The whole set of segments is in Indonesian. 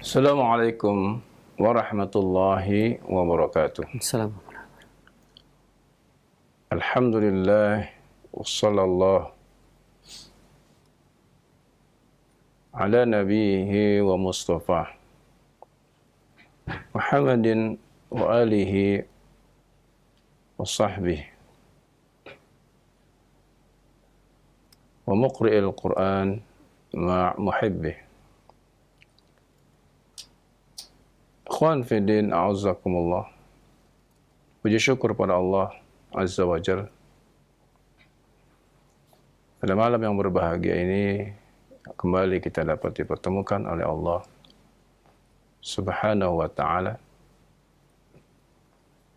Assalamualaikum warahmatullahi wabarakatuh. Assalamualaikum. Alhamdulillah wassallallahu ala nabiyhi wa mustafa Muhammadin wa alihi wa sahbihi wa muqri'il Qur'an ma muhibbih. Ikhwan fi din, a'azzakumullah. Puji syukur pada Allah Azza wa Jal. Pada malam yang berbahagia ini kembali kita dapat dipertemukan oleh Allah Subhanahu wa ta'ala.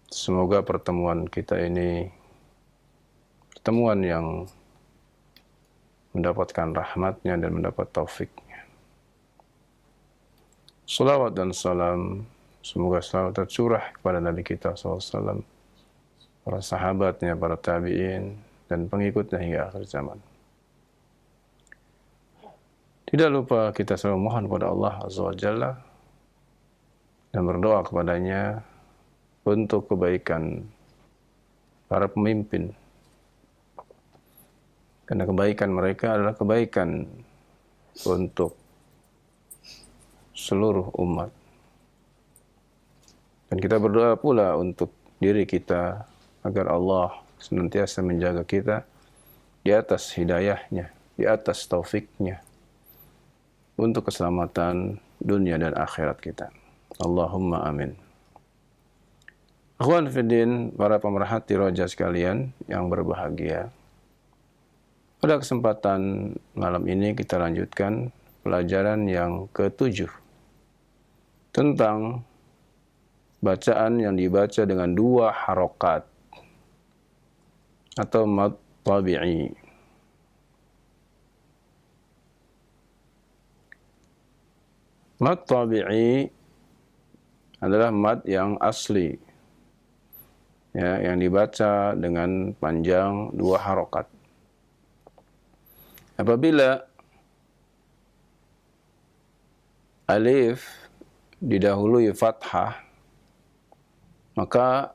Semoga pertemuan kita ini pertemuan yang mendapatkan rahmatnya dan mendapat taufiknya. Salawat dan salam semoga selalu tercurah kepada Nabi kita SAW, para sahabatnya, para tabi'in, dan pengikutnya hingga akhir zaman. Tidak lupa kita selalu mohon kepada Allah Azza wa Jalla dan berdoa kepadanya untuk kebaikan para pemimpin. Karena kebaikan mereka adalah kebaikan untuk seluruh umat. Dan kita berdoa pula untuk diri kita agar Allah senantiasa menjaga kita di atas hidayahnya, di atas taufiknya, untuk keselamatan dunia dan akhirat kita. Allahumma amin. Akhwan fiddin, para pemerhati roja sekalian yang berbahagia. Pada kesempatan malam ini kita lanjutkan pelajaran yang ke-7 tentang bacaan yang dibaca dengan 2 harokat atau mad tabi'i. Mad tabi'i adalah mad yang asli, ya, yang dibaca dengan panjang 2 harokat. Apabila alif didahului fathah, maka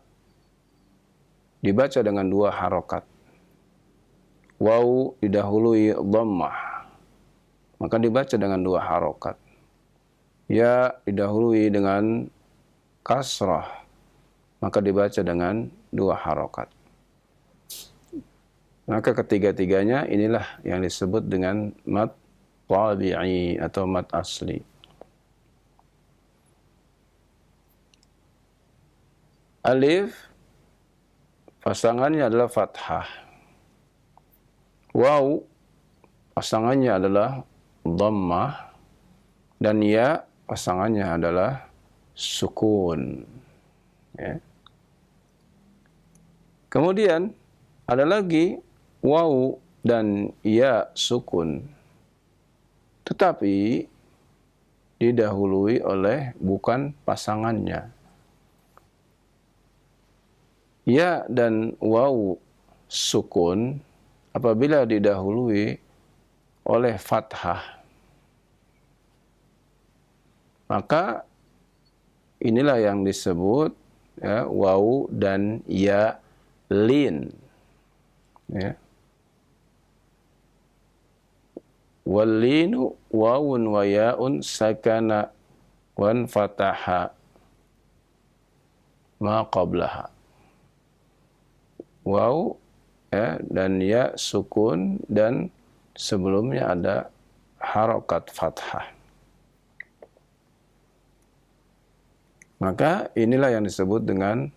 dibaca dengan 2 harokat. Waw didahului dhammah, maka dibaca dengan 2 harokat. Ya didahului dengan kasrah, maka dibaca dengan 2 harokat. Maka ketiga-tiganya inilah yang disebut dengan mad tabi'i atau mad asli. Alif pasangannya adalah fathah. Waw pasangannya adalah dhammah. Dan ya pasangannya adalah sukun. Ya. Kemudian ada lagi waw dan ya sukun, tetapi didahului oleh bukan pasangannya. Ya dan waw sukun apabila didahului oleh fathah, maka inilah yang disebut, ya, waw dan ya lin. Ya. Wallinu wawun wa ya'un sakana wan fataha ma qablaha. Waw, ya, dan ya sukun dan sebelumnya ada harokat fathah. Maka inilah yang disebut dengan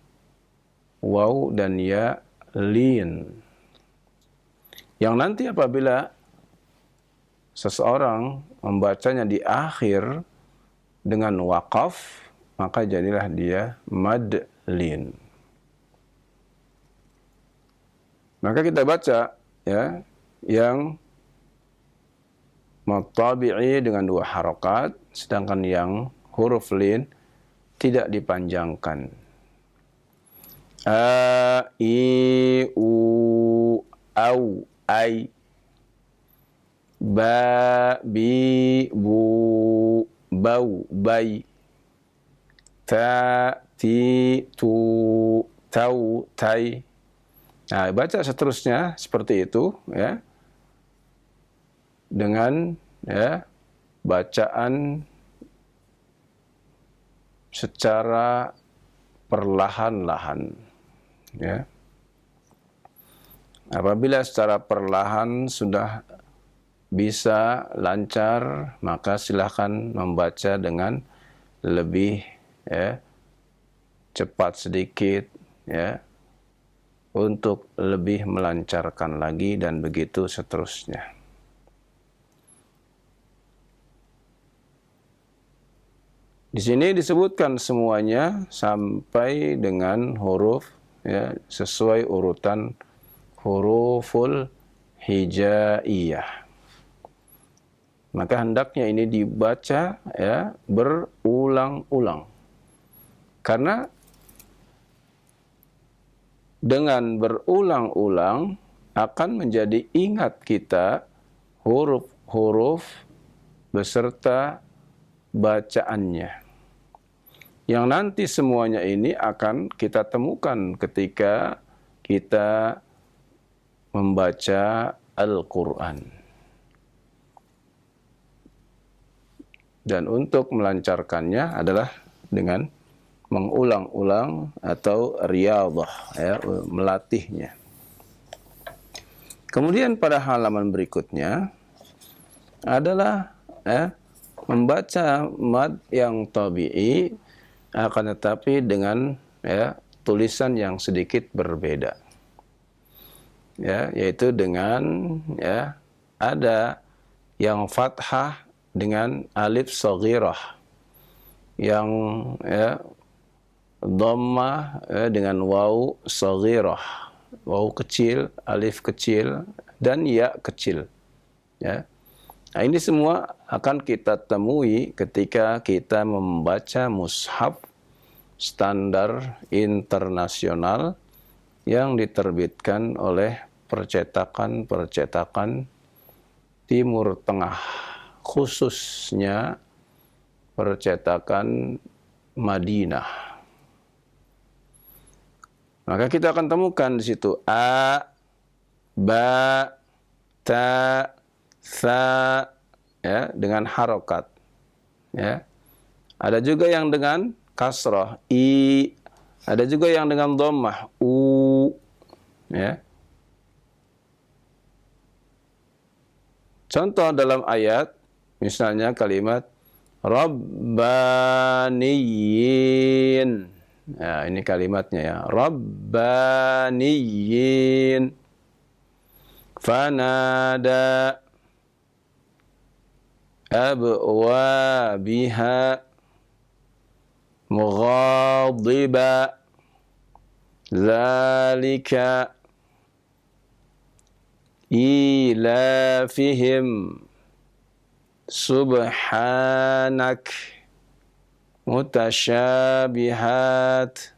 waw dan ya lin. Yang nanti apabila seseorang membacanya di akhir dengan waqaf, maka jadilah dia mad lin. Maka kita baca, ya, yang mad tabi'i dengan 2 harokat, sedangkan yang huruf lin tidak dipanjangkan. A, I, U, Au, Ai. Ba, Bi, Bu, bau, bai, ta, ti, tu, tau, tai. Nah, baca seterusnya seperti itu, ya, dengan ya bacaan secara perlahan-lahan, ya. Apabila secara perlahan sudah bisa lancar, maka silakan membaca dengan lebih ya cepat sedikit, ya, untuk lebih melancarkan lagi, dan begitu seterusnya. Di sini disebutkan semuanya sampai dengan huruf, ya, sesuai urutan huruful hijaiyah. Maka hendaknya ini dibaca ya berulang-ulang. Karena dengan berulang-ulang akan menjadi ingat kita huruf-huruf beserta bacaannya. Yang nanti semuanya ini akan kita temukan ketika kita membaca Al-Quran. Dan untuk melancarkannya adalah dengan mengulang-ulang atau riyadhah, ya, melatihnya. Kemudian pada halaman berikutnya adalah membaca mad yang tabi'i, akan tetapi dengan ya tulisan yang sedikit berbeda. Ya, yaitu dengan ya ada yang fathah dengan alif shaghirah, yang ya dhammah dengan waw shaghirah, waw kecil, alif kecil, dan ya kecil. Ya. Nah, ini semua akan kita temui ketika kita membaca mushaf standar internasional yang diterbitkan oleh percetakan-percetakan Timur Tengah, khususnya percetakan Madinah. Maka kita akan temukan di situ a, ba, ta, sa, ya, dengan harokat. Ya. Ada juga yang dengan kasrah, i. Ada juga yang dengan dhammah, u. Ya. Contoh dalam ayat, misalnya kalimat Rabbaniyin. Nah, ini kalimatnya ya. Rabbaniyin. Fanada abwabiha mughadiba zalika ilafihim subhanak mutasyabihat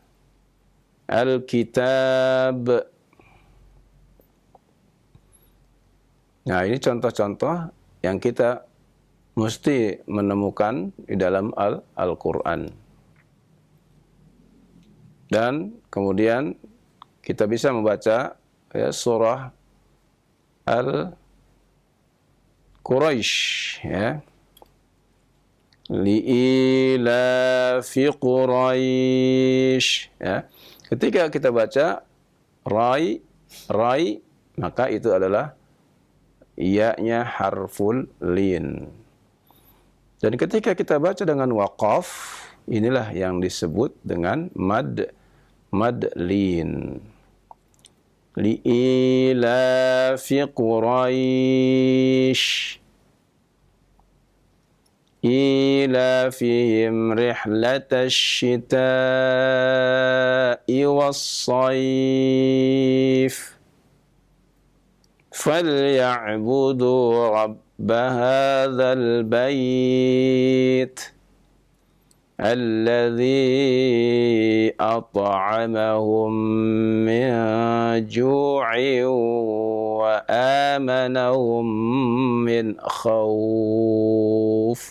alkitab. Nah, ini contoh-contoh yang kita mesti menemukan di dalam Al-Quran. Dan kemudian kita bisa membaca ya, surah Al-Quraisy, ya. Li'ilafi Quraisy, ya. Ketika kita baca rai, maka itu adalah iya-nya harful lin. Dan ketika kita baca dengan waqaf, inilah yang disebut dengan mad lin. Li'ilafi Quraisy ilafihim rihlatash shita'i was-sayf فَلْيَعْبُدُوا رَبَّ هَذَا الْبَيْتِ الَّذِي أَطْعَمَهُم مِّن جُوعٍ وَآمَنَهُم مِّنْ خَوْفٍ.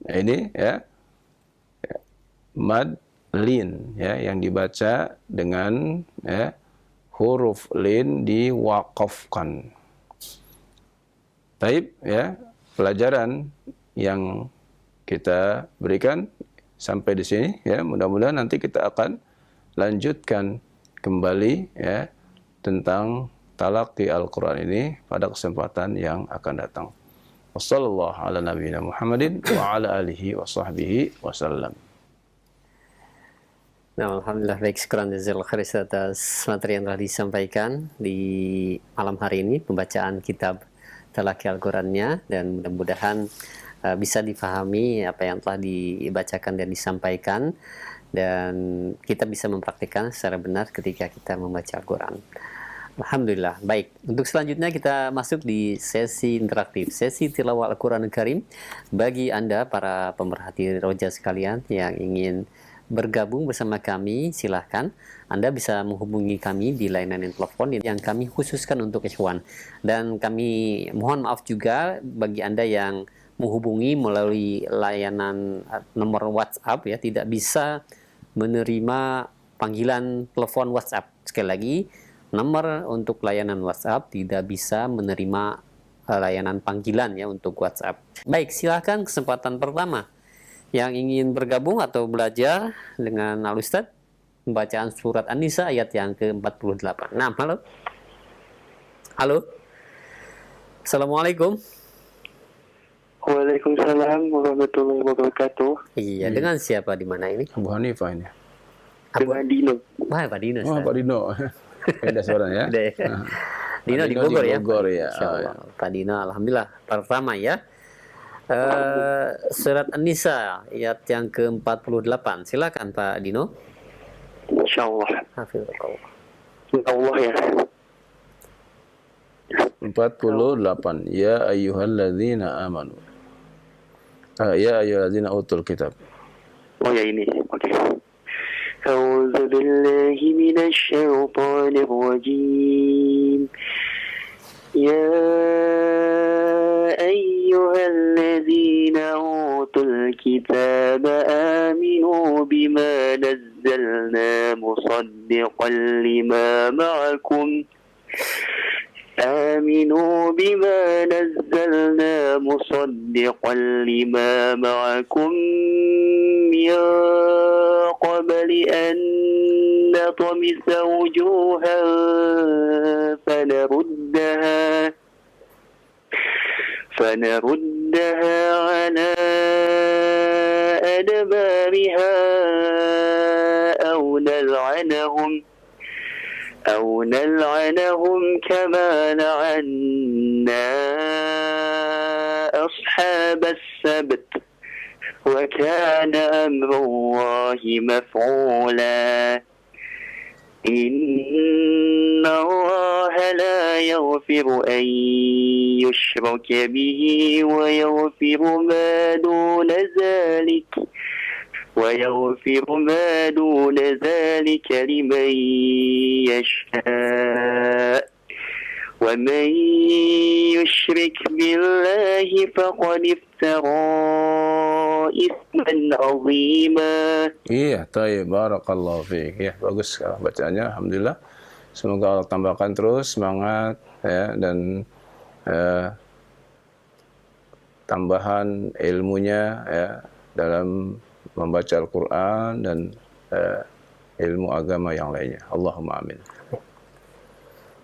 Ini ya mad lin ya yang dibaca dengan ya huruf lin diwaqafkan. Taib ya, pelajaran yang kita berikan sampai di sini ya, mudah-mudahan nanti kita akan lanjutkan kembali ya tentang talaqi Al-Qur'an ini pada kesempatan yang akan datang. Wassallallahu ala nabiyina Muhammadin wa ala alihi wa sahbihi wasallam. Nah, alhamdulillah, baik, syukran jazakallahu khair atas materi yang telah disampaikan di malam hari ini, pembacaan kitab Talaqi Al-Qur'annya, dan mudah-mudahan bisa difahami apa yang telah dibacakan dan disampaikan, dan kita bisa mempraktikkan secara benar ketika kita membaca Al-Quran. Alhamdulillah. Baik, untuk selanjutnya kita masuk di sesi interaktif, sesi tilawah Al-Quran Karim. Bagi Anda para pemerhati roja sekalian yang ingin bergabung bersama kami, silahkan Anda bisa menghubungi kami di layanan telepon yang kami khususkan untuk ikhwan. Dan kami mohon maaf juga bagi Anda yang menghubungi melalui layanan nomor WhatsApp ya, tidak bisa menerima panggilan telepon WhatsApp. Sekali lagi, nomor untuk layanan WhatsApp tidak bisa menerima layanan panggilan ya untuk WhatsApp. Baik, silahkan kesempatan pertama yang ingin bergabung atau belajar dengan Al Ustadz, pembacaan surat An-Nisa ayat yang ke-48. Nah, halo. Halo. Assalamualaikum. Waalaikumsalam warahmatullahi wabarakatuh. Iya, dengan siapa di mana ini? Abu Hanifah ini. Dengan Dino. Wah, Pak Dino. Oh, Pak Dino. Beda suaranya ya. Dino di Dino Bogor di ya. Bogor ya. Insyaallah. Pak Dino, alhamdulillah. Pertama ya. Surat An-Nisa ayat yang ke-48. Silakan Pak Dino. Insyaallah. Hafizallah. Allah ya. 48. Ya ayyuhalladzina amanu. Ya ayyuhalladzina utul kitab. Oh ya, ini. Oke. A'udzu billahi minasy syaithanir rajim. Ya ayyuhalladzina utul kitab aminu bima nazzalna musaddiqan lima ma'akum. آمنوا بما نزلنا مصدقا لما معكم من قبل أن نطمس وجوها فنردها على أدبارها أو نلعنهم كما لعنا أصحاب السبت وكان أمر الله مفعولا إن الله لا يغفر أن يشرك به ويغفر ما دون ذلك لمن يشاء ومن يشرك بالله فقد افترى إثما عظيما. Iya, tayyib, barakallahu fiik. Ya, bagus bacaannya, alhamdulillah. Semoga Allah tambahkan terus semangat ya, dan tambahan ilmunya ya dalam membaca Al-Quran dan ilmu agama yang lainnya. Allahumma amin.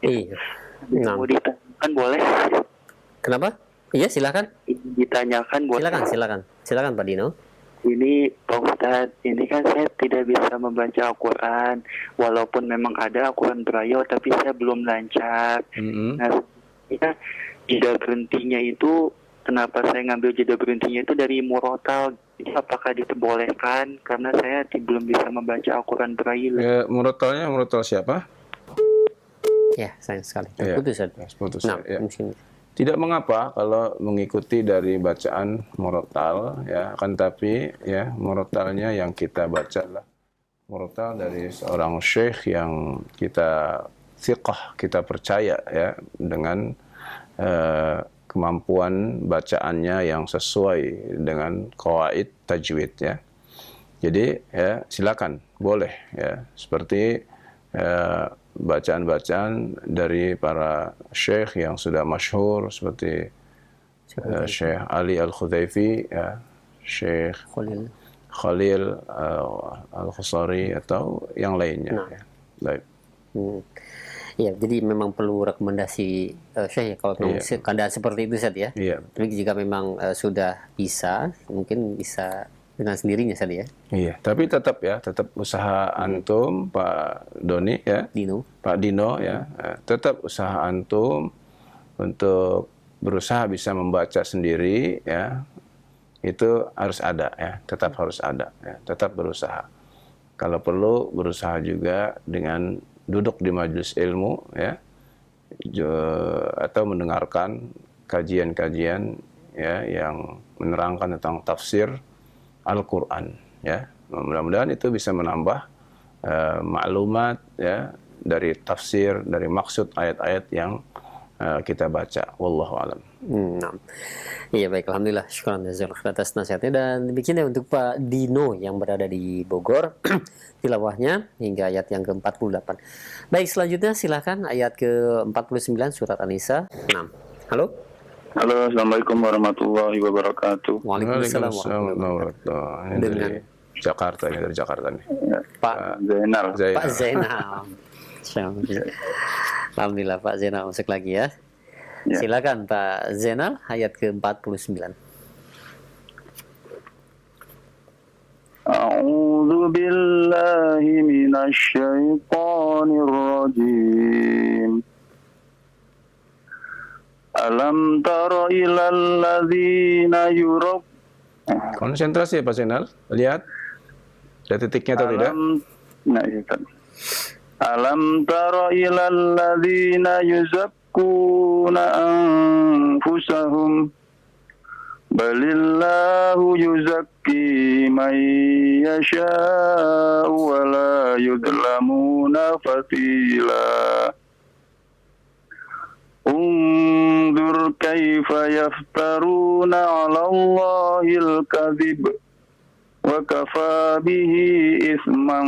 Iya. Nah. Mau ditanyakan boleh? Kenapa? Iya, silakan. Ditanyakan boleh? Silakan Pak Dino. Ini Pak Ustadz, ini kan saya tidak bisa membaca Al-Quran, walaupun memang ada Al-Quran Braille, tapi saya belum lancar. Nah, ya, jeda berhentinya itu, kenapa saya ngambil jeda berhentinya itu dari murotal? Apakah diperbolehkan? Karena saya belum bisa membaca Al-Quran Braille. Ya, murotalnya siapa? Ya, sayang sekali. Ya, putus. Nah, ya. Tidak mengapa kalau mengikuti dari bacaan murotal, ya, akan tapi ya murotalnya yang kita baca adalah murotal dari seorang syekh yang kita thiqah, kita percaya ya dengan kemampuan bacaannya yang sesuai dengan qawaid tajwid ya. Jadi ya silakan, boleh ya, seperti bacaan-bacaan dari para syekh yang sudah masyhur seperti Syekh Ali Al-Khudaifi ya, Syekh Khalil Al-Khusari atau yang lainnya. Nah. Ya. Baik. Iya, jadi memang perlu rekomendasi Syekh ya kalau memang keadaan seperti itu Ustaz ya. Iya. Tapi jika memang sudah bisa, mungkin bisa dengan sendirinya Ustaz ya. Iya, tapi tetap ya, tetap usaha antum Pak Doni ya. Pak Dino ya, tetap usaha antum untuk berusaha bisa membaca sendiri ya. Itu harus ada ya, tetap harus ada ya, tetap berusaha. Kalau perlu berusaha juga dengan duduk di majelis ilmu ya, atau mendengarkan kajian-kajian ya yang menerangkan tentang tafsir Al-Quran ya. Mudah-mudahan itu bisa menambah maklumat ya dari tafsir, dari maksud ayat-ayat yang kita baca. Wallahu a'lam. Nah. Iya baik, alhamdulillah, syukran jazakallahu atas nasihatnya. Dan demikian ya untuk Pak Dino yang berada di Bogor, tilawahnya hingga ayat yang ke-48. Baik, selanjutnya silakan ayat ke-49 surat An-Nisa 6. Halo? Halo, assalamualaikum warahmatullahi wabarakatuh. Waalaikumsalam warahmatullahi wabarakatuh. Dari Jakarta nih, dari Jakarta nih. Pak Zainal. Pak Zainal. Alhamdulillah Pak Zainal masuk lagi ya. Ya. Silakan Pak Zainal ayat ke-49. A'udzu billahi minasy syaithanir rajim. Alam tara ilal ladzina yurab. Konsentrasi ya Pak Zainal. Lihat. Ada titiknya atau tidak? Nah, ya kan. Alam tara ilal ladzina yuzakkuna anfusahum balillahu yuzakki man yasha'u wa la yudlamuna fatila. Unzur kaifa yaftaruna 'ala Allahil kadhib wa kafa bihi isman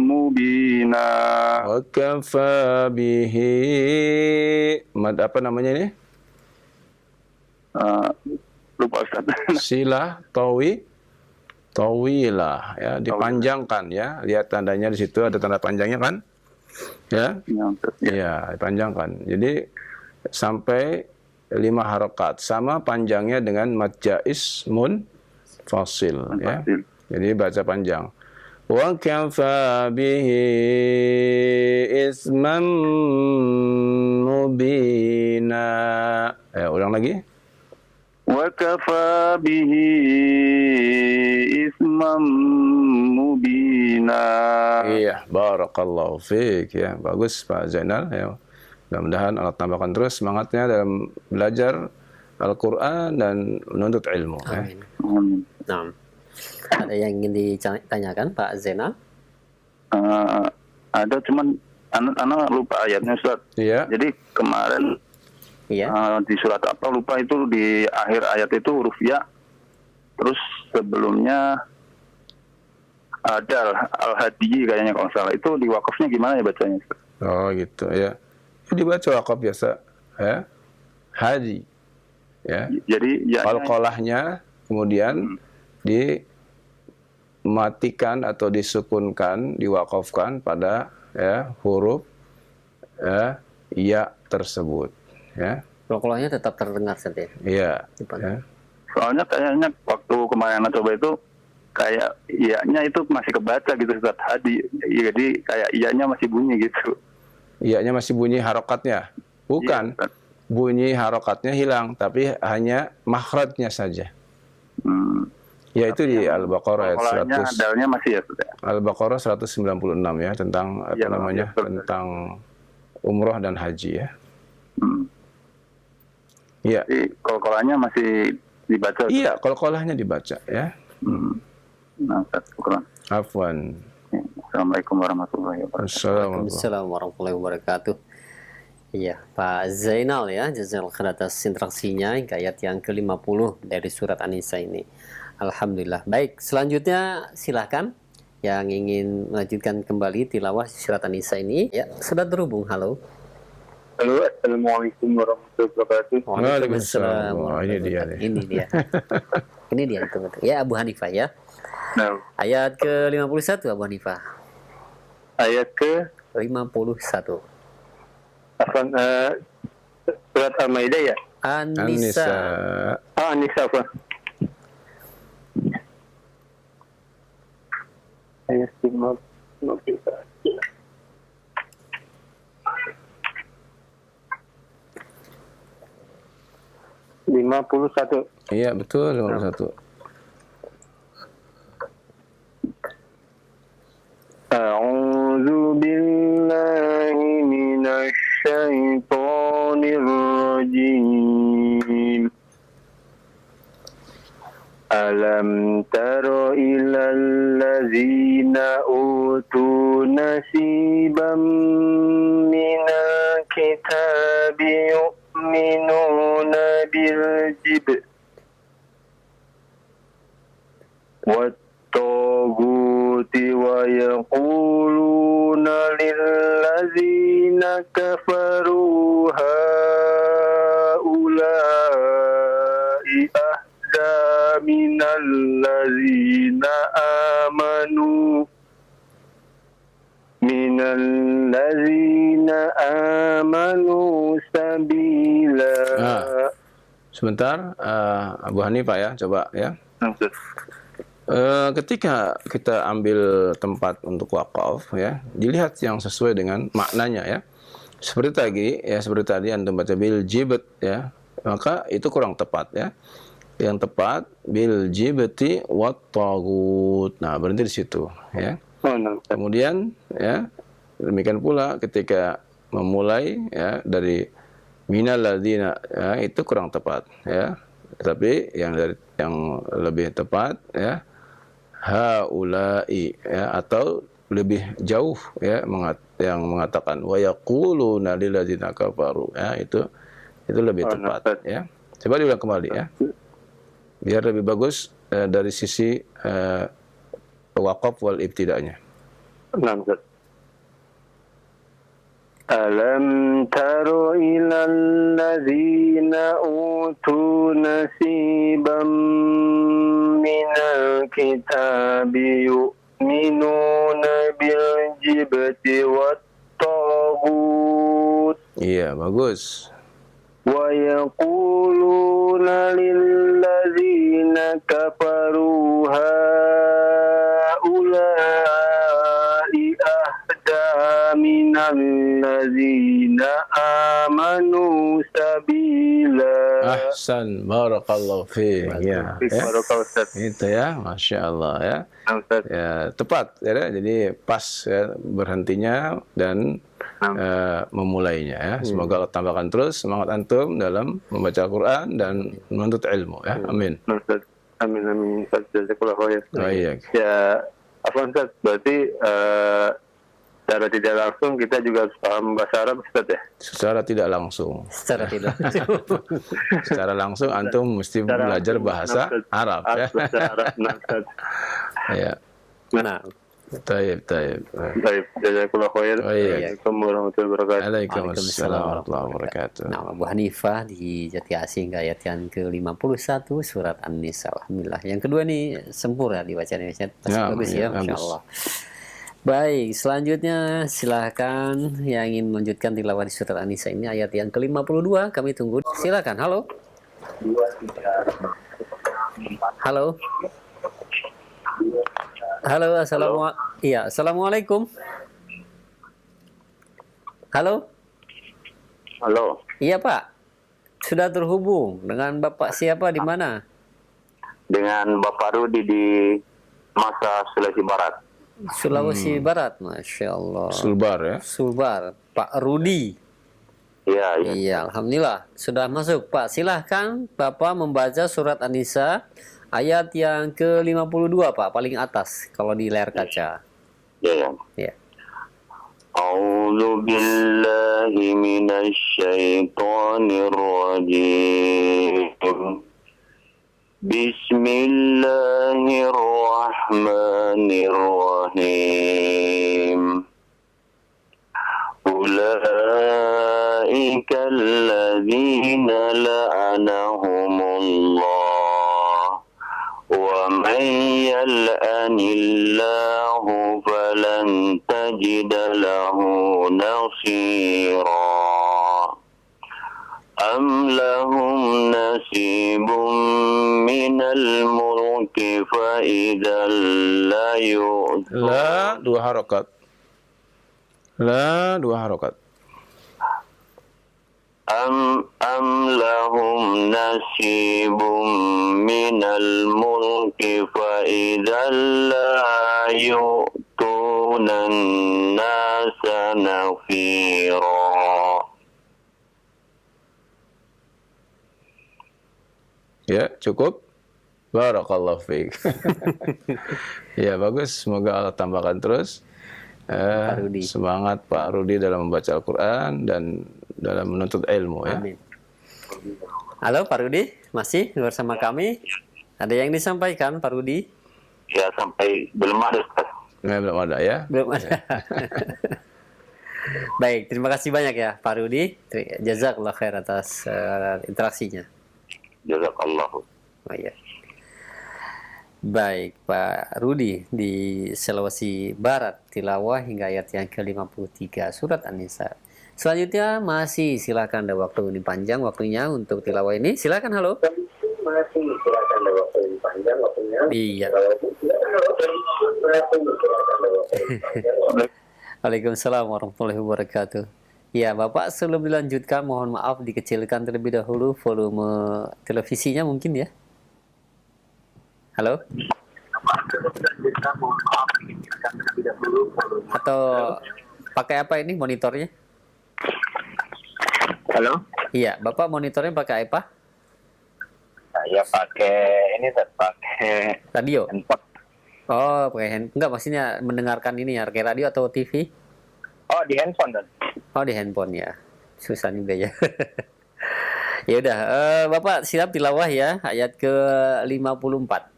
mubina. Wa kafa bihi mad apa namanya ini? Lupa Ustaz. Silah tawilah ya, dipanjangkan ya. Lihat tandanya di situ ada tanda panjangnya kan? Ya. Ya, dipanjangkan. Jadi sampai 5 harokat sama panjangnya dengan mad jaiz fasil ya. Jadi baca panjang. Wa kafa bihi isman mubina. Ulang lagi. Wa kafa bihi isman mubina. Iya, barakallahu fiik ya. Bagus Pak Zainal ya. Mudah-mudahan Allah tambahkan terus semangatnya dalam belajar Al-Quran dan menuntut ilmu. Amin. Amin. Nah, ada yang ingin ditanyakan Pak Zainal? Ada, cuman anak lupa ayatnya Ustaz. Iya. Jadi kemarin di surat apa lupa itu di akhir ayat itu huruf ya. Terus sebelumnya ada Al-Hadi kayaknya kalau salah. Itu di wakafnya gimana ya bacanya Ustaz? Oh gitu ya. Dibaca wakaf biasa ya. Hadi. Ya. Jadi ya qalqalahnya kemudian dimatikan atau disukunkan, diwakafkan pada ya huruf ya tersebut ya. Qalqalahnya tetap terdengar saja. Iya. Ya. Soalnya kayaknya waktu kemarin coba itu kayak iya-nya itu masih kebaca gitu Ustaz Hadi. Jadi kayak iya-nya masih bunyi gitu. Iya-nya masih bunyi harokatnya. Bukan. Iya, bunyi harokatnya hilang, tapi hanya makhrajnya saja. Ya itu di Al-Baqarah ayat 100. Dalnya masih ya, Al-Baqarah 196 ya tentang apa namanya? Tentang umroh dan haji ya. Iya. Jadi qalqalahnya masih dibaca. Iya, qalqalahnya dibaca ya. Nah, syukur. Afwan. Assalamualaikum warahmatullahi wabarakatuh. Waalaikumsalam warahmatullahi wabarakatuh. Iya, Pak Zainal ya, jazakallahu khair atas interaksinya hingga ayat yang ke-50 dari surat An-Nisa ini. Alhamdulillah. Baik, selanjutnya silakan yang ingin melanjutkan kembali tilawah surat An-Nisa ini. Ya, sudah terhubung. Halo. Halo, assalamualaikum warahmatullahi wabarakatuh. Waalaikumsalam. Wah, ini dia nih. Ini dia. Ini dia itu betul. Ya, Abu Hanifah ya. Nah, Ayat ke-51 Abu Hanifah. ayat ke 51. surat Al-Maidah ya? An-Nisa. An-Nisa apa? Ayat 51. Iya, betul 51. A'udzu billahi minasy syaithanir rajim. Alam tara ilal ladzina utu nasiban minal kitabi yu'minuna bil jibt wat-taguti wa yaquluna lil ladzina kafaru haula'i ahda minal ladzina amanu sabila. Sebentar, Abu Hanifah ya, coba ya. Ketika kita ambil tempat untuk wakaf ya, dilihat yang sesuai dengan maknanya ya. Seperti tadi antum baca bil jibt ya, maka itu kurang tepat ya. Yang tepat bil jibti wat tagut. Nah, berhenti di situ ya. Kemudian ya, demikian pula ketika memulai ya dari minal ladzina ya, itu kurang tepat ya. Tapi yang lebih tepat ya haula'i ya, atau lebih jauh ya yang mengatakan wa yaquluna lil ladzina kafaru ya, itu lebih tepat ya. Coba diulang kembali ya. Biar lebih bagus dari sisi waqaf wal ibtida'nya. Alam taro ilal ladzina utu nasiban minal kitabi yu'minuna bil jibti wat tagut. Iya, bagus. Wa yaquluna lil ladzina kafaru haula'i ahda minal ladzina amanu sabila. Ahsan, barakallahu fiik. Ya, itu ya, masya Allah ya. Ya, tepat ya, jadi pas ya, berhentinya dan memulainya ya. Semoga Allah tambahkan terus semangat antum dalam membaca Al-Quran dan menuntut ilmu ya. Amin. Amin amin. Jazakallahu khair. Baik. Ya, apa Ustaz? Berarti secara tidak langsung kita juga harus paham bahasa Arab, Ustaz ya? Secara tidak langsung. Secara tidak langsung. Secara langsung antum mesti belajar bahasa Arab ya. Bahasa Arab, Ustaz. Ya. Nah, Taib. Baik, jazakallahu khair. Assalamualaikum warahmatullahi wabarakatuh. Waalaikumsalam warahmatullahi wabarakatuh. Nah, Abu Hanifah di Jati Asih hingga ayat yang ke-51 surat An-Nisa. Alhamdulillah. Yang kedua nih sempurna dibacanya. Bagus ya, Masya Allah. Baik, selanjutnya silakan yang ingin melanjutkan tilawah di surat An-Nisa ini ayat yang ke-52. Kami tunggu. Silakan. Halo. Halo. Halo, assalamualaikum. Halo. Halo. Iya Pak, sudah terhubung dengan Bapak siapa di mana? Dengan Bapak Rudi di Masa Sulawesi Barat. Sulawesi Barat, Masya Allah. Sulbar ya. Sulbar, Pak Rudi. Iya. Iya, Alhamdulillah. Sudah masuk Pak, silahkan Bapak membaca surat An-Nisa ayat yang ke-52 Pak, paling atas kalau di layar kaca. Iya. Ya. أعوذ بالله من الشيطان الرجيم بسم الله الرحمن الرحيم أولئك الذين لعنهم الله ومن يلأن الله فلن تجد له نصيرا أم لهم نصيب من الملك فإذا لا يؤتون La dua harokat. La dua harokat. أم لهم نصيب من الملك فإذا لا يؤتون الناس نصيرا. Ya, cukup. Barakallahu fiik. Ya, bagus. Semoga Allah tambahkan terus Rudi. semangat Pak Rudi dalam membaca Al-Quran dan dalam menuntut ilmu ya. Amin. Halo Pak Rudi, masih bersama kami? Ada yang disampaikan Pak Rudi? Ya, sampai belum ada, Ustaz. Belum ada ya. Belum ada. Baik, terima kasih banyak ya Pak Rudi. Jazakallah khair atas interaksinya. Jazakallahu. Oh, iya. Baik Pak Rudi, di Sulawesi Barat tilawah hingga ayat yang ke-53 surat An-Nisa. Selanjutnya masih silakan, ada waktu ini panjang waktunya untuk tilawah ini. Silakan, halo. Masih silakan, ada waktu ini panjang waktunya. Iya. Waalaikumsalam warahmatullahi wabarakatuh. Ya, Bapak sebelum dilanjutkan mohon maaf dikecilkan terlebih dahulu volume televisinya mungkin ya. Halo? Atau pakai apa ini monitornya? Halo? Iya, Bapak monitornya pakai apa? Saya pakai ini, pakai Radio? handphone. Oh, pakai handphone. Enggak, maksudnya mendengarkan ini ya, pakai radio atau TV? Oh, di handphone, Dan. Oh, di handphone ya. Susah juga ya. Ya udah, Bapak siap tilawah ya, ayat ke-54.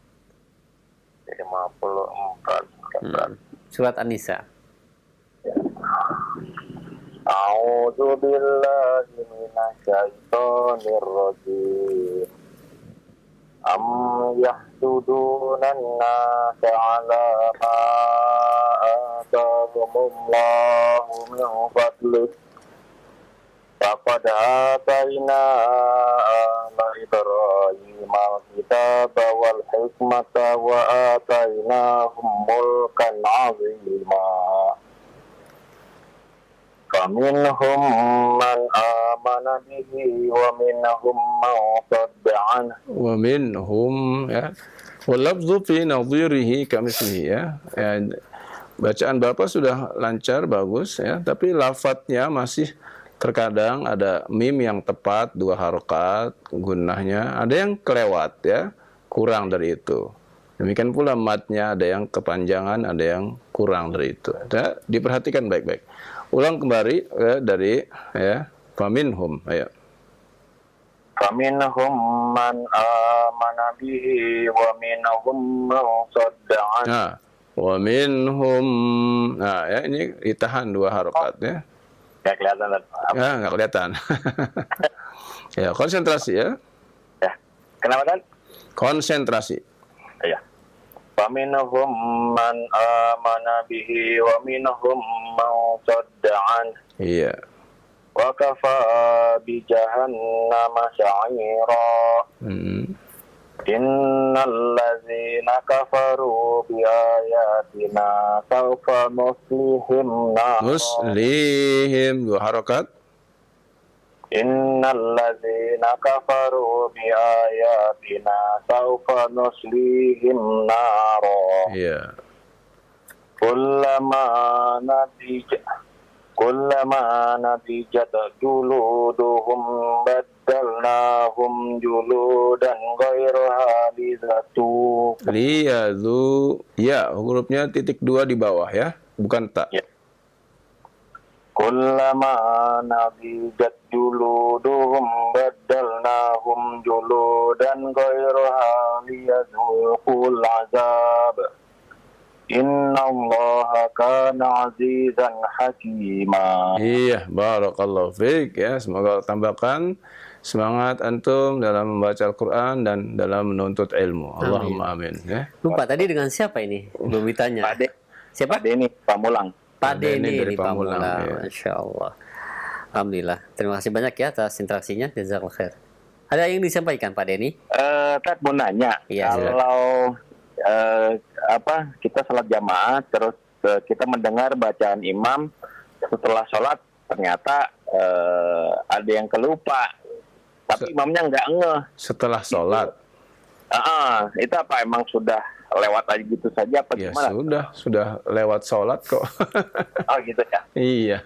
54. Surat An-Nisa. A'udzu billahi minasyaitonir rajim. Am yahsuduna an-nasa 'ala ma atahumullahu min fadlih. Faqad atayna ala Ibrahim al-kitaba wal hikmata wa atainahum mulkan 'azima. Faminhum man amana bihi wa minhum man sadda anhu. Wa minhum ya. Walafdhu fi nadhirihi kamitslihi ya. Bacaan Bapak sudah lancar, bagus ya, tapi lafadznya masih terkadang ada mim yang tepat 2 harokat gunnahnya, ada yang kelewat ya, kurang dari itu. Demikian pula matnya ada yang kepanjangan, ada yang kurang dari itu. Ya, diperhatikan baik-baik. Ulang kembali ya, dari ya, faminhum ayo. Faminhum man amana bihi wa minhum man sadda anhu. Nah, wa minhum. Nah, ya ini ditahan 2 harokat ya. Nggak kelihatan, Dan. Ya, nggak kelihatan. Ya, konsentrasi ya. Ya. Kenapa, Dan? Konsentrasi. Ya. Faminhum man amana bihi wa minhum man sadda anhu. Iya. Wa kafa bi jahannama sa'ira. Innal ladzina kafaru bi ayatina sawfa nuslihim nar. Muslihim 2 harokat. Innal ladzina kafaru bi ayatina sawfa nuslihim nar. Iya. Kullama natijat juluduhum baddalnahum juludan ghairaha lizatu. Liyadzu ya, hurufnya titik 2 di bawah ya, bukan tak. Ya. kullama nabijat juluduhum baddalnahum juludan ghayraha liyadhuqul azab. Innallaha kana azizan hakima. Iya, barakallahu fiik ya. Semoga Allah tambahkan semangat antum dalam membaca Al-Qur'an dan dalam menuntut ilmu. Allahumma amin ya. Lupa tadi dengan siapa ini? Belum ditanya. Pak De. Siapa? Pak Denny Pamulang. Pak Denny dari di Pamulang. Pamulang, ya. Masya Allah. Alhamdulillah. Terima kasih banyak ya atas interaksinya. Jazakallah khair. Ada yang disampaikan Pak Denny? Ted mau nanya, Iya, kalau kita sholat jamaah terus kita mendengar bacaan imam setelah sholat ternyata ada yang kelupa, tapi imamnya nggak ngeh. Setelah sholat. Itu apa emang sudah lewat aja gitu saja apa Ya gimana? sudah lewat sholat kok. Oh gitu ya. Iya.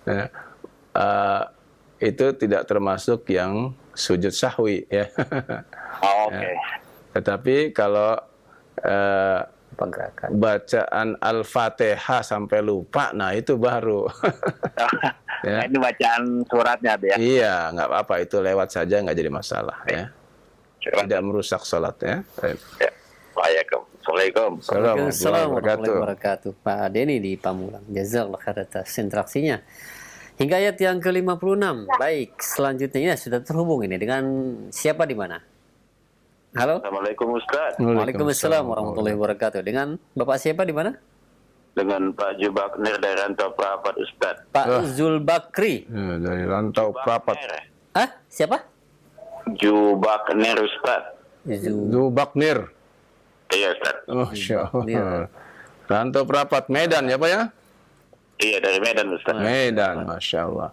Nah, itu tidak termasuk yang sujud sahwi ya. Oh, oke. Tetapi kalau Pergerakan. bacaan Al-Fatihah sampai lupa, nah itu baru. Nah, ini bacaan suratnya ada ya. Iya, nggak apa-apa, itu lewat saja, nggak jadi masalah ya. Tidak merusak sholat ya. Baik. Ya. Assalamualaikum. Assalamualaikum warahmatullahi wabarakatuh. Pak Denny di Pamulang. Jazakallah khair atas interaksinya. Hingga ayat yang ke-56. Baik, selanjutnya sudah terhubung ini dengan siapa di mana? Halo. Assalamualaikum Ustaz. Waalaikumsalam warahmatullahi wabarakatuh. Dengan Bapak siapa di mana? Dengan Pak Jubaknir dari Rantau Prapat Ustaz. Pak Zulbakri. Ya, dari Rantau Prapat. Hah? Siapa? Jubaknir Ustaz. Zubaknir. Iya Ustaz. Masya Iya. Allah. Rantau Prapat, Medan ya Pak ya? Iya dari Medan Ustaz. Medan, Masya Allah.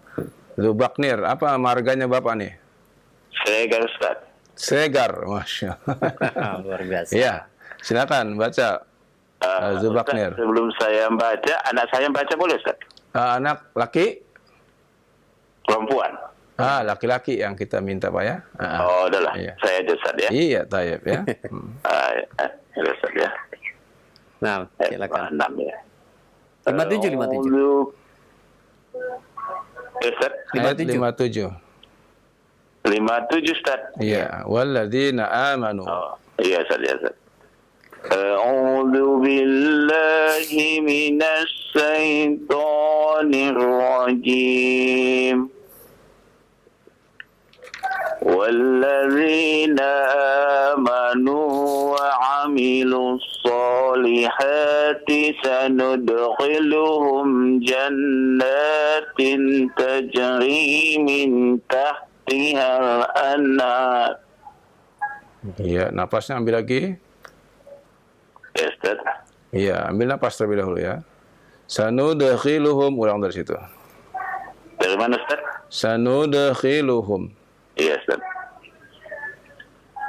Zubaknir, apa marganya Bapak nih? Segar Ustaz. Segar, Masya Allah. Luar biasa. Iya, silakan baca. Zubaknir. Ustaz, sebelum saya baca, anak saya baca boleh Ustaz? Anak laki? Perempuan. Laki-laki yang kita minta Pak ya. Oh, udahlah. Iya. Saya aja Ustaz ya. Iya, tayyib ya. Ya Ustaz ya. Nah, silakan. 6 ya. 57. Ya Ustaz. Ayat 57. 57 Ustaz. Iya, walladzina amanu. Oh, iya Ustaz ya Ustaz. A'udzu billahi minasy syaithanir rajim. والذين آمنوا وعملوا الصالحات سندخلهم جنات تجري من تحتها الأنهار. Iya, napasnya ambil lagi. Ya, Ustaz. Iya, ambil napas terlebih dahulu ya. Sanudkhiluhum, ulang dari situ. Dari mana Ustaz? Sanudkhiluhum. Iya Ustaz.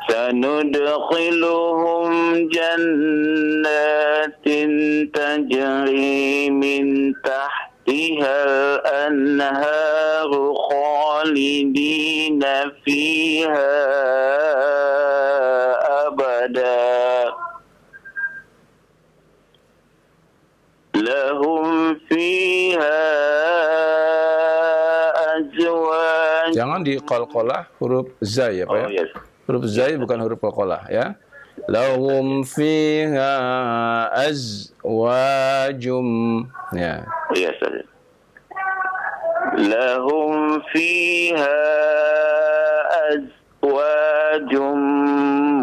Sanudkhiluhum jannatin tajri min tahtihal anharu khalidina fiha abada. Lahum fiha azwaj. Jangan di qalqalah huruf zai ya Pak ya. Oh yes. Huruf zai bukan huruf qalqalah ya. Lahum fiha azwajum. Ya. Yes, sir. Lahum fiha azwajum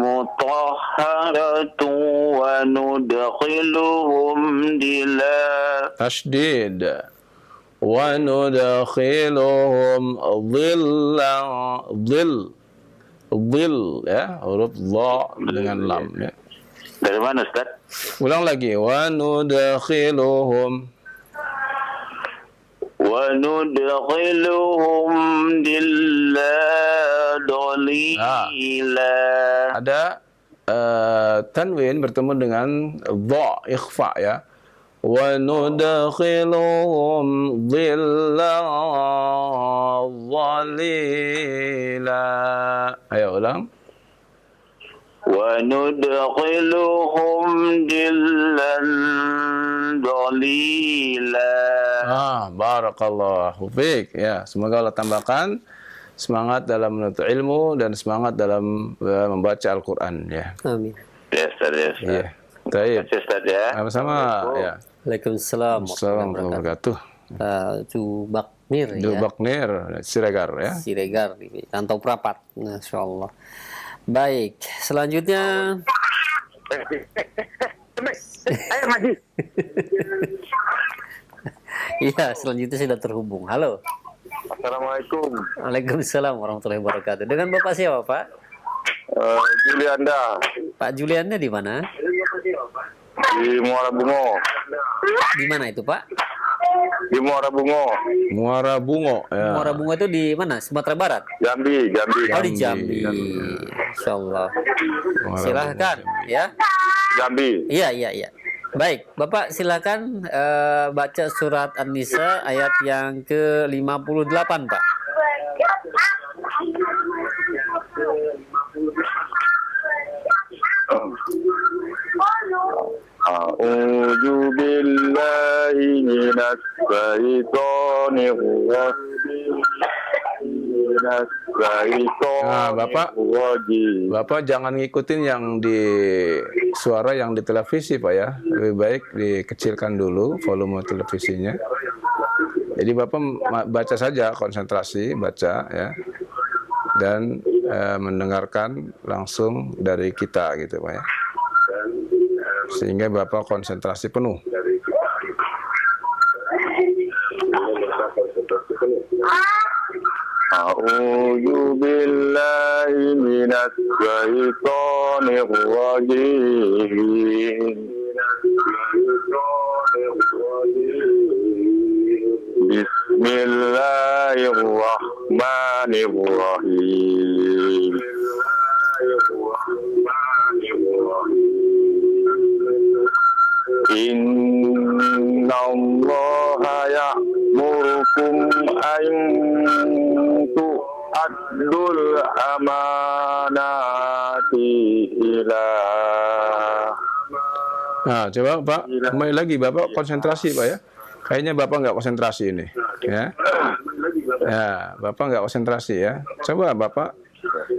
mutahharatun wa nudkhiluhum dila. Tashdid. Wa nudkhiluhum dhil ya, huruf dha dengan lam ya. Dari mana Ustaz? Ulang lagi. Wa nudkhiluhum dilla dalila. Ada tanwin bertemu dengan dha ikhfa ya. Wa nudkhiluhum dhillan dhalila. Ayo ulang. Wa nudkhiluhum dillan dalila. Barakallahu barakallahu fiik. Ya, semoga Allah tambahkan semangat dalam menuntut ilmu dan semangat dalam membaca Al-Qur'an ya. Amin. Ya, Ustaz. Ya, Ustaz. Iya. Baik. Terima kasih, Ustaz ya. Sama-sama ya. Waalaikumsalam Assalamualaikum warahmatullahi wabarakatuh. Cu Bakmir ya. Baknir Siregar ya. Siregar di Rantau Prapat. Masya Allah. Baik, selanjutnya. Ayo maju. Iya, selanjutnya sudah terhubung. Halo. Assalamualaikum. Waalaikumsalam warahmatullahi wabarakatuh. Dengan Bapak siapa, Pak? Julianda Pak Juliannya di mana? di Muara Bungo. Di mana itu, Pak? Di Muara Bungo. Muara Bungo ya. Muara Bunga itu di mana? Sumatera Barat? Jambi. Oh, di Jambi. Insya Allah. Muara Silahkan ya. Jambi. Iya. Baik, Bapak silakan baca surat An-Nisa ayat yang ke-58, Pak. A'udzu billahi minas syaitonir rajim. Nah, Bapak jangan ngikutin yang di suara yang di televisi, Pak ya. Lebih baik dikecilkan dulu volume televisinya. Jadi Bapak baca saja, konsentrasi baca ya. Dan mendengarkan langsung dari kita gitu, Pak ya. Sehingga Bapak konsentrasi penuh. A'udzu billahi minas syaitonir rajim. Bismillahirrahmanirrahim. Innallaha ya'murukum an tu'addul amanati ila. Nah, coba Pak, kembali lagi Bapak konsentrasi Pak ya. Kayaknya Bapak nggak konsentrasi ini, ya. Ya, Bapak nggak konsentrasi ya. Coba Bapak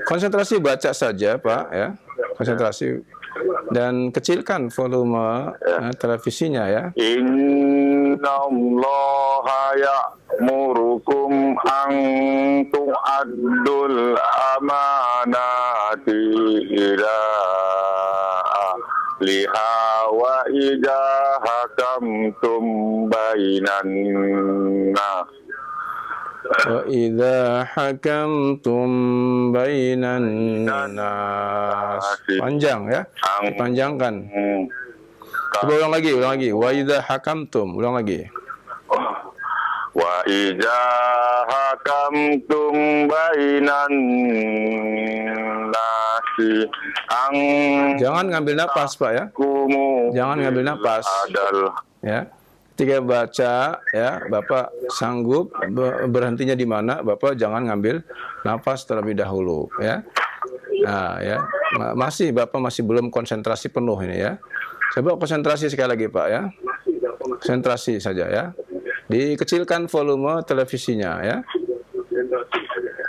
konsentrasi baca saja Pak ya. Konsentrasi dan kecilkan volume televisinya ya. Innallaha ya'murukum an tu'addul amanati ila ahliha wa idza hakamtum bainan nas. Wa idza hakamtum bainan nas. Panjang ya. Dipanjangkan. Coba ulang lagi. Wa idza hakamtum, ulang lagi. Wa idza hakamtum bainan nasi ang. Jangan ngambil napas, Pak ya. Jangan ngambil napas. Ya. Ketika baca ya, Bapak sanggup berhentinya di mana, Bapak jangan ngambil napas terlebih dahulu ya. Nah, ya. Bapak masih belum konsentrasi penuh ini ya. Coba konsentrasi sekali lagi, Pak ya. Konsentrasi saja ya. Dikecilkan volume televisinya ya.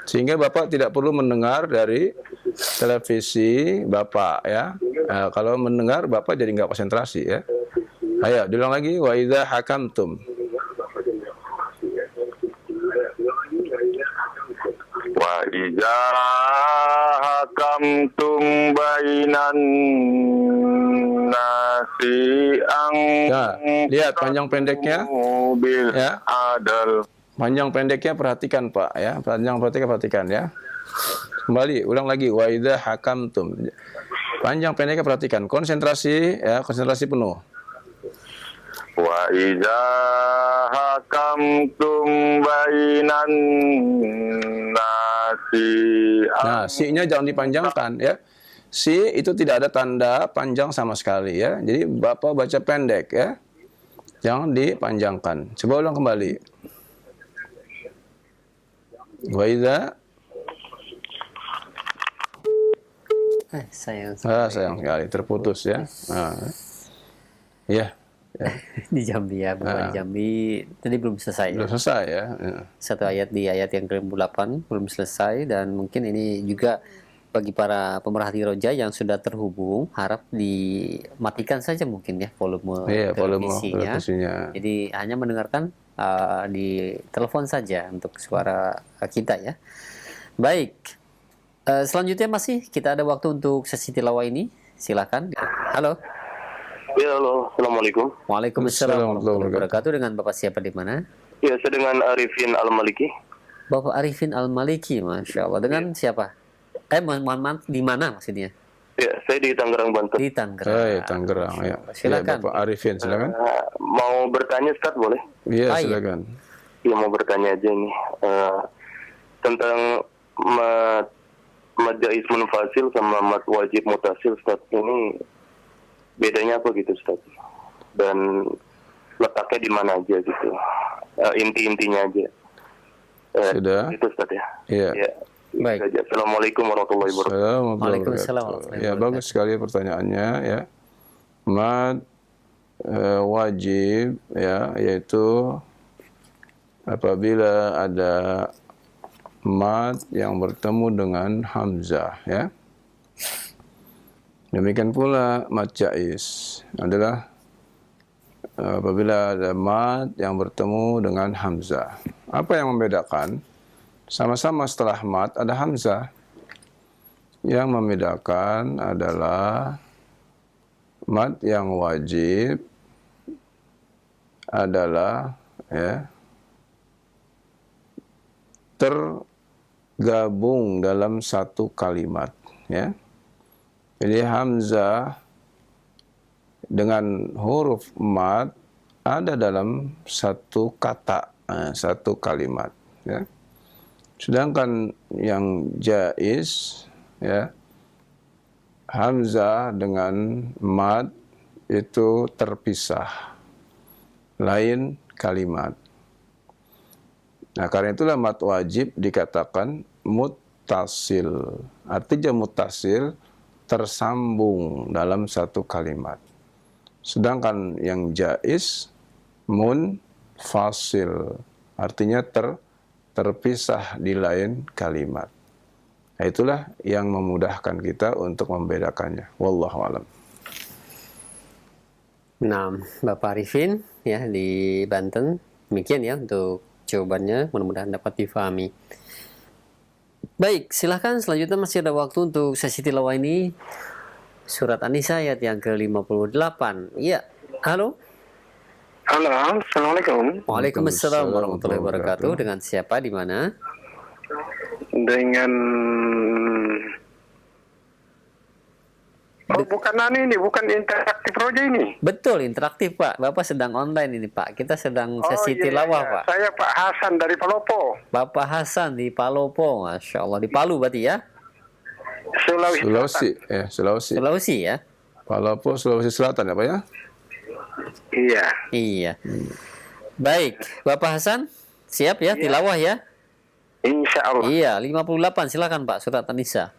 Sehingga Bapak tidak perlu mendengar dari televisi Bapak ya. Kalau mendengar Bapak jadi nggak konsentrasi ya. Ayo, diulang lagi. Wa idza hakamtum. Wa idza hakamtum bainan nasi ang. Nah, lihat panjang pendeknya. Ya. Adal. Panjang pendeknya perhatikan Pak ya. Panjang pendeknya perhatikan ya. Kembali, ulang lagi. Wa idza hakamtum. Panjang pendeknya perhatikan. Konsentrasi ya, konsentrasi penuh. Wa idza hakamtum bainan nasi. Nah, si-nya jangan dipanjangkan ya. Si itu tidak ada tanda panjang sama sekali ya. Jadi Bapak baca pendek ya. Jangan dipanjangkan. Coba ulang kembali. Wa idza sayang sayang sekali terputus ya. Nah. Ya. Ya. Di Jambi ya, Bapak di Jambi. Tadi belum selesai. Belum selesai ya. Satu ayat di ayat yang ke-8 belum selesai, dan mungkin ini juga bagi para pemerhati roja yang sudah terhubung, harap dimatikan saja mungkin ya volume televisinya. Jadi hanya mendengarkan di telepon saja untuk suara kita ya. Baik, selanjutnya masih kita ada waktu untuk sesi tilawah ini. Silakan. Halo. Ya, halo. Assalamualaikum. Waalaikumsalam warahmatullahi wabarakatuh. Dengan Bapak siapa di mana? Ya, saya dengan Arifin Al-Maliki. Bapak Arifin Al-Maliki, Masya Allah. Dengan siapa? Mohon maaf, di mana maksudnya? Ya, saya di Tangerang, Banten. Di Tangerang. Tangerang, ya. Silakan. Ya, Bapak Arifin, silakan. Mau bertanya, Ustaz, boleh? Iya, silakan. Ya, mau bertanya aja nih. Tentang mad jaiz munfasil sama mad wajib mutasil, Ustaz. Ini bedanya apa gitu, Ustaz? Dan letaknya di mana aja gitu? Inti-intinya aja. Sudah. Itu, Ustaz ya. Iya. Ya. Baik. Assalamualaikum warahmatullahi wabarakatuh. Waalaikumsalam warahmatullahi Ya, bagus sekali pertanyaannya ya. Mad wajib ya, yaitu apabila ada mad yang bertemu dengan hamzah ya. Demikian pula mad jaiz adalah apabila ada mad yang bertemu dengan hamzah. Apa yang membedakan? Sama-sama setelah mad ada hamzah. Yang membedakan adalah mad yang wajib adalah ya tergabung dalam satu kalimat ya. Jadi hamzah dengan huruf mad ada dalam satu kata, satu kalimat ya. Sedangkan yang jaiz ya, hamzah dengan mad itu terpisah, lain kalimat. Nah, karena itulah mad wajib dikatakan muttasil. Artinya muttasil tersambung dalam satu kalimat. Sedangkan yang jaiz munfasil, artinya terpisah di lain kalimat. Nah, itulah yang memudahkan kita untuk membedakannya. Wallahu a'lam. Nah, Bapak Arifin ya di Banten. Demikian ya untuk jawabannya, mudah-mudahan dapat difahami. Baik, silahkan selanjutnya masih ada waktu untuk sesi tilawah ini. Surat An-Nisa ayat yang ke-58. Iya, halo. Halo, Assalamualaikum. Waalaikumsalam warahmatullahi wabarakatuh. Dengan siapa di mana? Dengan bukan ini, bukan interaktif roja ini. Betul, interaktif Pak. Bapak sedang online ini Pak. Kita sedang sesi tilawah Pak. Saya Pak Hasan dari Palopo. Bapak Hasan di Palopo, Masya Allah. Di Palu berarti ya? Sulawesi ya. Palopo, Sulawesi Selatan ya Pak ya? Iya. Baik, Bapak Hasan, siap ya tilawah ya? Insya Allah. Iya, 58, silakan Pak, surat An-Nisa.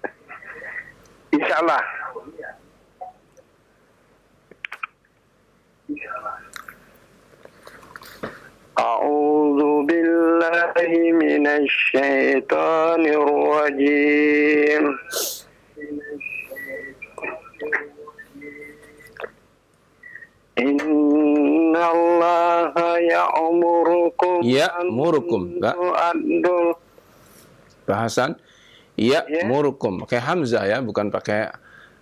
Insya Allah. A'udzu billahi minasy syaithanir rajim. Innallaha ya'murukum bahasan ya'murukum pakai hamzah ya, bukan pakai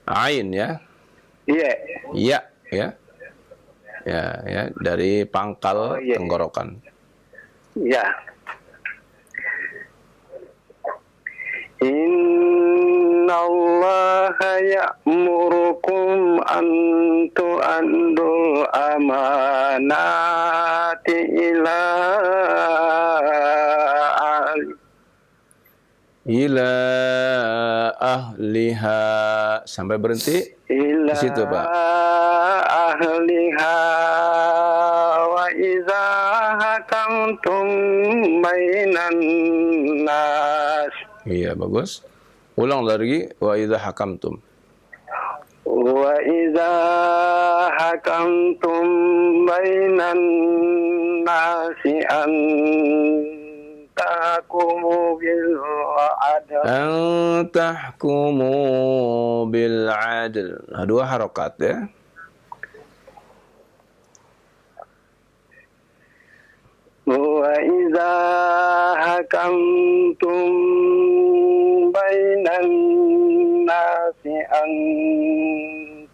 ain ya. Ya dari pangkal tenggorokan. Ya. Innallaha ya'murukum an tu'addul amanati ila ahliha, sampai berhenti di situ Pak. Ahliha wa iza hakamtum bainan nas. Iya, bagus. Ulang lagi, wa iza hakamtum. Wa iza hakamtum bainan nasi an tahkumu bil adl. An tahkumu bil adl. Nah, 2 harokat ya. Wa iza hakamtum bainan nasi an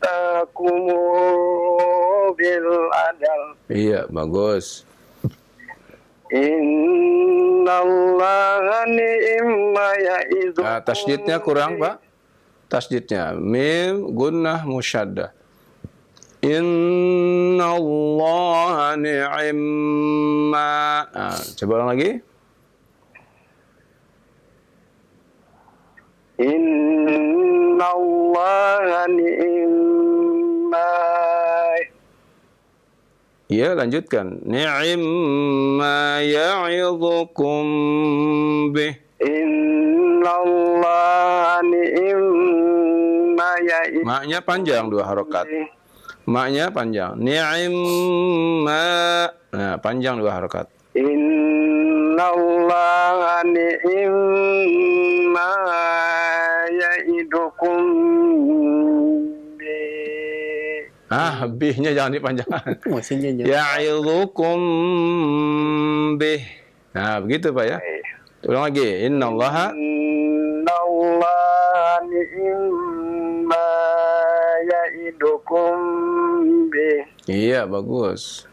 tahkumu bil adl. Iya, bagus. Innallaha ni'ma ya'idukum. Tasydidnya kurang, Pak. Tasydidnya mim gunnah musyaddah. Innallaha ni'ma. Coba ulang lagi. Innallaha ni'ma. Ya, lanjutkan. Ni'ma ya'idhukum bih. Innallaha ni'ma ya'idukum. Maknya panjang 2 harokat. Maknya panjang. Ni'ma. Nah, panjang 2 harokat. Innallaha ni'ma ya'idukum bihnya jangan dipanjangkan. Maksudnya Ya'idhukum bih. Nah, begitu Pak ya. Ulang lagi. Innallaha ni'ma ya'idukum bih. Iya, bagus.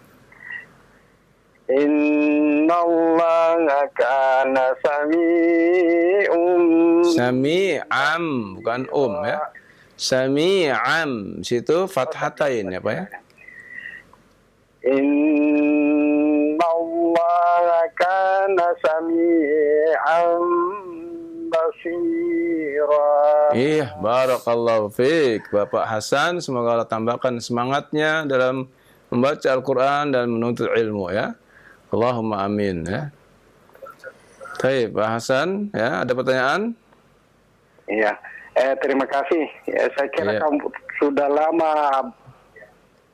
Innallaha kana Sami'am, bukan ya. Sami'am, situ fathatain ya Pak ya. Innallaha kana sami'an basira. Iya, barakallahu fiik Bapak Hasan, semoga Allah tambahkan semangatnya dalam membaca Al-Qur'an dan menuntut ilmu ya. Allahumma amin ya. Baik, Pak Hasan ya, ada pertanyaan? Iya. Terima kasih. Saya kira Iya. kamu sudah lama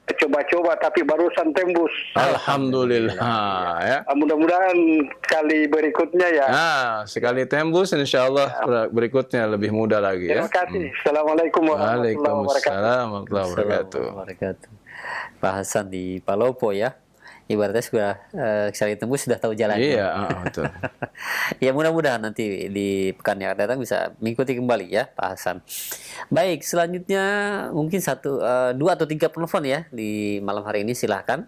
coba-coba tapi barusan tembus. Alhamdulillah ya. Mudah-mudahan kali berikutnya ya. Nah, sekali tembus insyaallah berikutnya lebih mudah lagi ya. Terima kasih. Assalamualaikum warahmatullahi wabarakatuh. Waalaikumsalam warahmatullahi wabarakatuh. Pak Hasan di Palopo ya. Ibaratnya sudah sekali tembus sudah tahu jalannya. Iya, betul. Ya mudah-mudahan nanti di pekan yang akan datang bisa mengikuti kembali ya Pak Hasan. Baik, selanjutnya mungkin 2 atau 3 penelpon ya di malam hari ini, silahkan.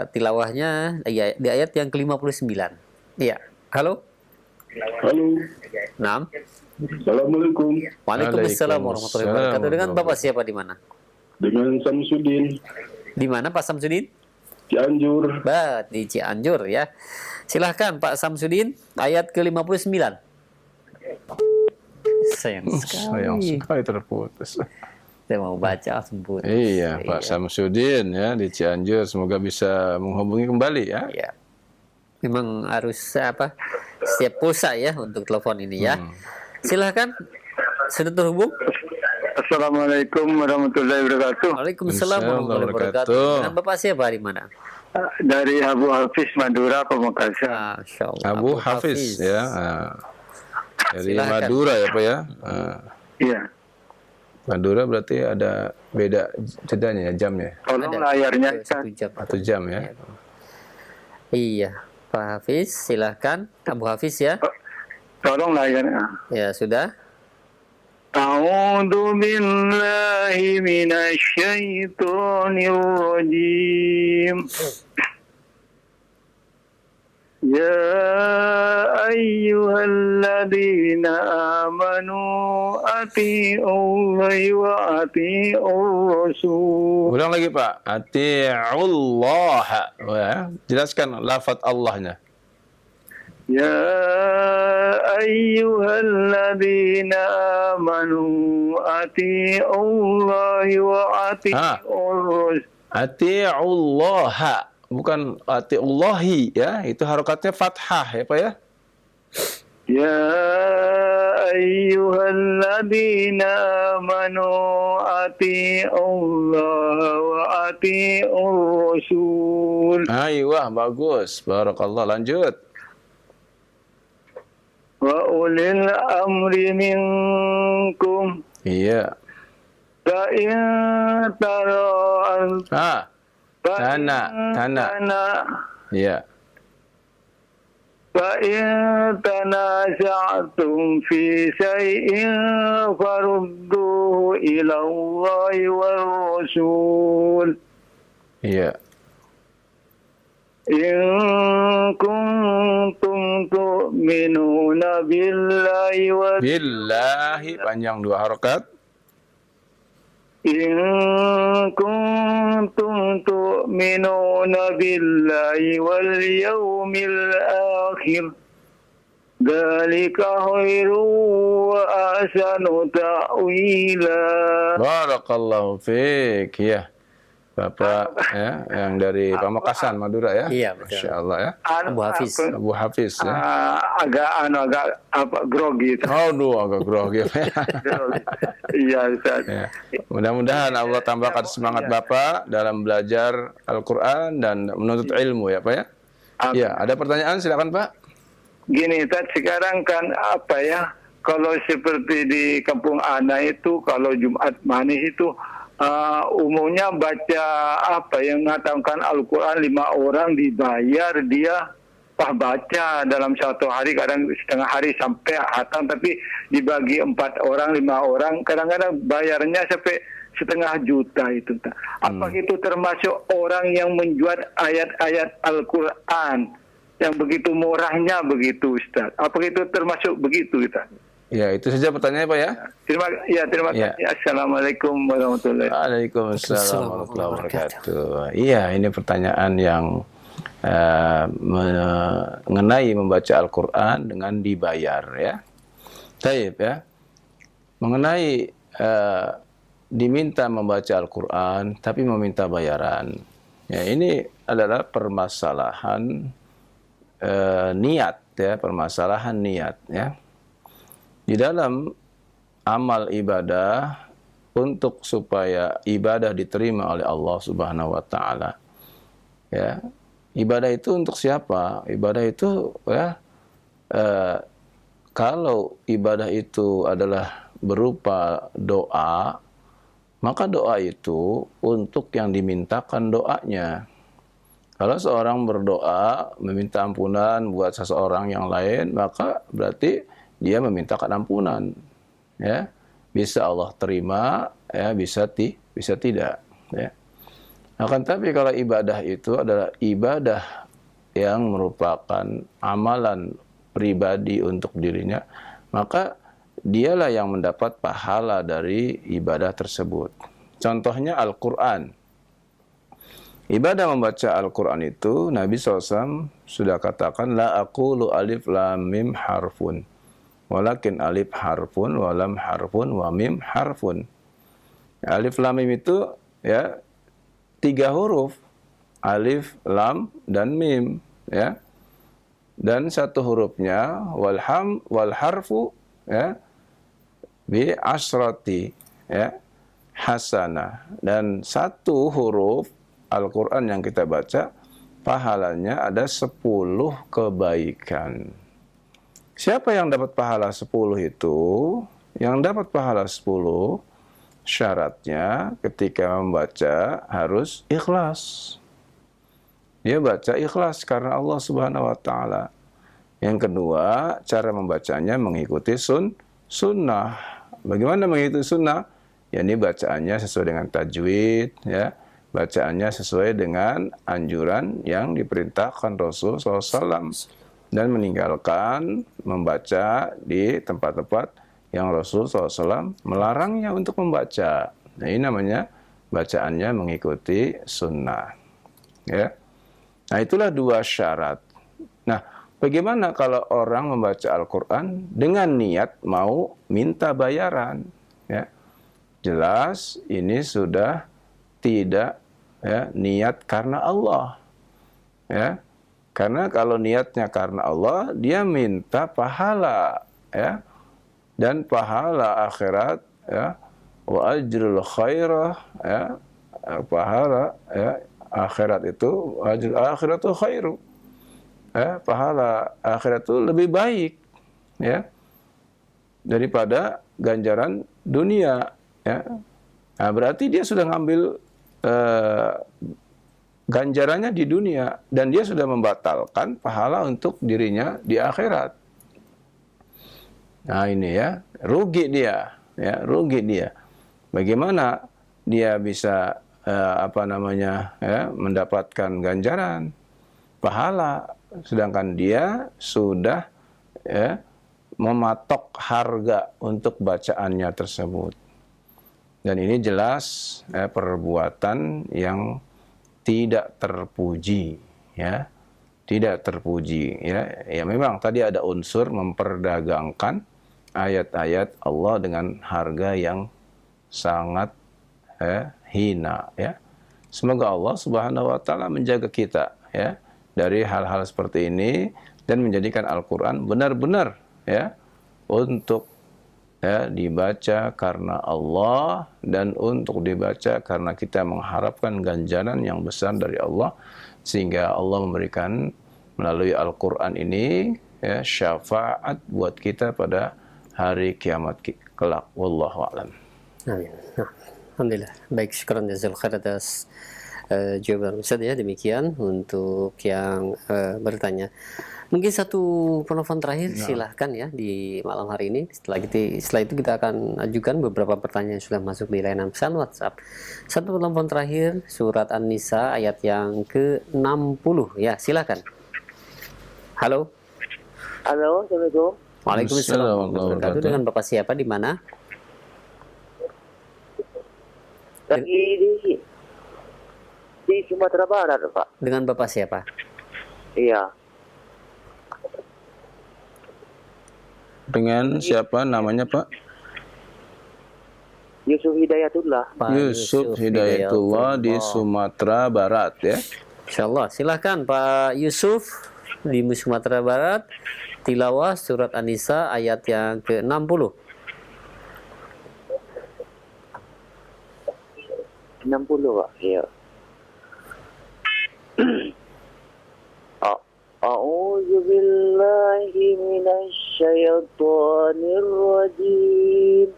Tilawahnya ya, di ayat yang ke-59. Iya, halo? Halo. Naam. Assalamualaikum. Waalaikumsalam warahmatullahi wabarakatuh. Dengan Bapak siapa di mana? Dengan Samsudin. Di mana Pak Samsudin? Cianjur. Di Cianjur ya. Silahkan Pak Samsudin, ayat ke-59. Sayang sekali terputus. Saya mau baca sempurna. Iya, Pak Samsudin ya di Cianjur, semoga bisa menghubungi kembali ya. Iya. Memang harus setiap pulsa ya untuk telepon ini ya. Silahkan, sudah terhubung. Assalamualaikum warahmatullahi wabarakatuh. Waalaikumsalam warahmatullahi wabarakatuh. Dengan Bapak siapa di mana? Dari Abu Hafiz Madura, Pamekasan. Abu Hafiz ya. Dari Silakan. Madura ya Pak ya. Iya. Madura berarti ada beda jedanya ya, jamnya. Tolong layarnya 1 jam. 1 jam ya. Iya, Pak Hafiz, silahkan. Abu Hafiz ya. Tolong layarnya. Ya, sudah. A'udzu billahi minasyaitonir rajim. Ya ayyuhalladzina amanu atii'ullahi wa atii'ur rasul. Ulang lagi Pak. Ati'ullah. Ya, jelaskan lafaz Allahnya. Ya ayyuhalladzina amanu atii'ullahi wa atii'ur rasul. Ati'ullah, bukan ati'ullahi ya. Itu harokatnya fathah ya Pak ya. يا أيها الذين آمنوا أطيعوا الله وأطيعوا الرسول. Wah, bagus. Barakallah. Lanjut. وأولي الأمر منكم. Iya. فإن تروا Tana. Iya. فإن تنازعتم في شيء فردوه إلى الله والرسول. Iya. إن كنتم تؤمنون بالله Billahi panjang 2 harakat. إن كنتم تؤمنون بالله واليوم الآخر ذلك خير وأحسن تأويلا. Barakallahu fiik. Ya. Bapak ya, yang dari Pamekasan, Madura ya. Iya, betul. Masya Allah ya. Abu Hafiz. Abu Hafiz ya. agak grogi. Agak grogi. Iya, Ustaz. Ya. Mudah-mudahan Allah tambahkan semangat Bapak dalam belajar Al-Quran dan menuntut ilmu ya Pak ya. Ya, ada pertanyaan silakan Pak. Gini, Ustaz, sekarang kan apa ya? Kalau seperti di kampung Ana itu, kalau Jumat Manis itu umumnya baca apa yang mengatakan Al-Quran 5 orang dibayar, dia baca dalam satu hari, kadang setengah hari sampai hatam, tapi dibagi 4 orang 5 orang, kadang-kadang bayarnya sampai setengah juta itu. Apa itu termasuk orang yang menjual ayat-ayat Al-Quran yang begitu murahnya begitu, Ustaz? Apa itu termasuk begitu, Ustaz? Ya, itu saja pertanyaannya Pak ya. Terima kasih. Assalamualaikum warahmatullahi wabarakatuh. Waalaikumsalam warahmatullahi wabarakatuh. Iya, ini pertanyaan yang mengenai membaca Al-Quran dengan dibayar ya. Taib ya. Mengenai diminta membaca Al-Quran tapi meminta bayaran. Ya, ini adalah permasalahan niat ya, permasalahan niat ya. Di dalam amal ibadah untuk supaya ibadah diterima oleh Allah Subhanahu wa taala. Ya. Ibadah itu untuk siapa? Ibadah itu ya kalau ibadah itu adalah berupa doa, maka doa itu untuk yang dimintakan doanya. Kalau seorang berdoa meminta ampunan buat seseorang yang lain, maka berarti dia memintakan ampunan, ya, bisa Allah terima, ya, bisa tidak, ya. Akan tapi kalau ibadah itu adalah ibadah yang merupakan amalan pribadi untuk dirinya, maka dialah yang mendapat pahala dari ibadah tersebut. Contohnya Al-Quran. Ibadah membaca Al-Quran itu Nabi SAW sudah katakan la aqulu alif lam mim harfun. Walakin alif harfun, walam harfun, wa mim harfun. Alif lam mim itu ya 3 huruf, alif, lam, dan mim ya. Dan 1 hurufnya wal harfu ya bi asrati ya hasanah. Dan 1 huruf Al-Quran yang kita baca pahalanya ada 10 kebaikan. Siapa yang dapat pahala 10 itu? Yang dapat pahala 10, syaratnya ketika membaca harus ikhlas. Dia baca ikhlas karena Allah Subhanahu wa taala. Yang kedua, cara membacanya mengikuti sunnah. Bagaimana mengikuti sunnah? Ya, ini bacaannya sesuai dengan tajwid, ya. Bacaannya sesuai dengan anjuran yang diperintahkan Rasul SAW. Dan meninggalkan membaca di tempat-tempat yang Rasul SAW melarangnya untuk membaca. Nah, ini namanya bacaannya mengikuti sunnah. Ya. Nah, itulah 2 syarat. Nah, bagaimana kalau orang membaca Al-Quran dengan niat mau minta bayaran? Ya. Jelas ini sudah tidak ya, niat karena Allah. Ya. Karena kalau niatnya karena Allah, dia minta pahala, ya. Dan pahala akhirat, ya. Wa ajrul khairah, ya. Pahala, ya. Akhirat itu, ajrul akhirat itu khairu. Ya, pahala akhirat itu lebih baik, ya, daripada ganjaran dunia, ya. Nah, berarti dia sudah ngambil ganjarannya di dunia dan dia sudah membatalkan pahala untuk dirinya di akhirat. Nah, ini ya, rugi dia, ya, rugi dia. Bagaimana dia bisa mendapatkan ganjaran pahala sedangkan dia sudah, ya, mematok harga untuk bacaannya tersebut. Dan ini jelas, ya, perbuatan yang tidak terpuji, ya, tidak terpuji, ya. Ya memang tadi ada unsur memperdagangkan ayat-ayat Allah dengan harga yang sangat hina, ya. Semoga Allah Subhanahu wa taala menjaga kita, ya, dari hal-hal seperti ini dan menjadikan Al-Qur'an benar-benar, ya, untuk, ya, dibaca karena Allah dan untuk dibaca karena kita mengharapkan ganjaran yang besar dari Allah, sehingga Allah memberikan melalui Al-Qur'an ini, ya, syafaat buat kita pada hari kiamat kelak. Wallahu a'lam. Amin. Nah, alhamdulillah. Baik, syukran jazakallahu khair atas jawaban Ustaz, ya. Demikian untuk yang bertanya. Mungkin satu penelpon terakhir, silahkan, ya, di malam hari ini. Setelah itu kita akan ajukan beberapa pertanyaan yang sudah masuk di layanan pesan WhatsApp. Satu penelpon terakhir, surat An-Nisa ayat yang ke-60, ya, silahkan. Halo. Halo, Assalamualaikum. Waalaikumsalam warahmatullahi wabarakatuh. Dengan Bapak siapa, di mana? Di Sumatera Barat, Pak. Dengan Bapak siapa? Iya. Dengan siapa namanya, Pak? Yusuf Hidayatullah. Pak Yusuf Hidayatullah di Sumatera Barat, ya. Insyaallah, silahkan Pak Yusuf di Sumatera Barat. Tilawah surat An-Nisa ayat yang ke-60. 60, Pak. Iya. A'udzu billahi minasy syaithanir rajim.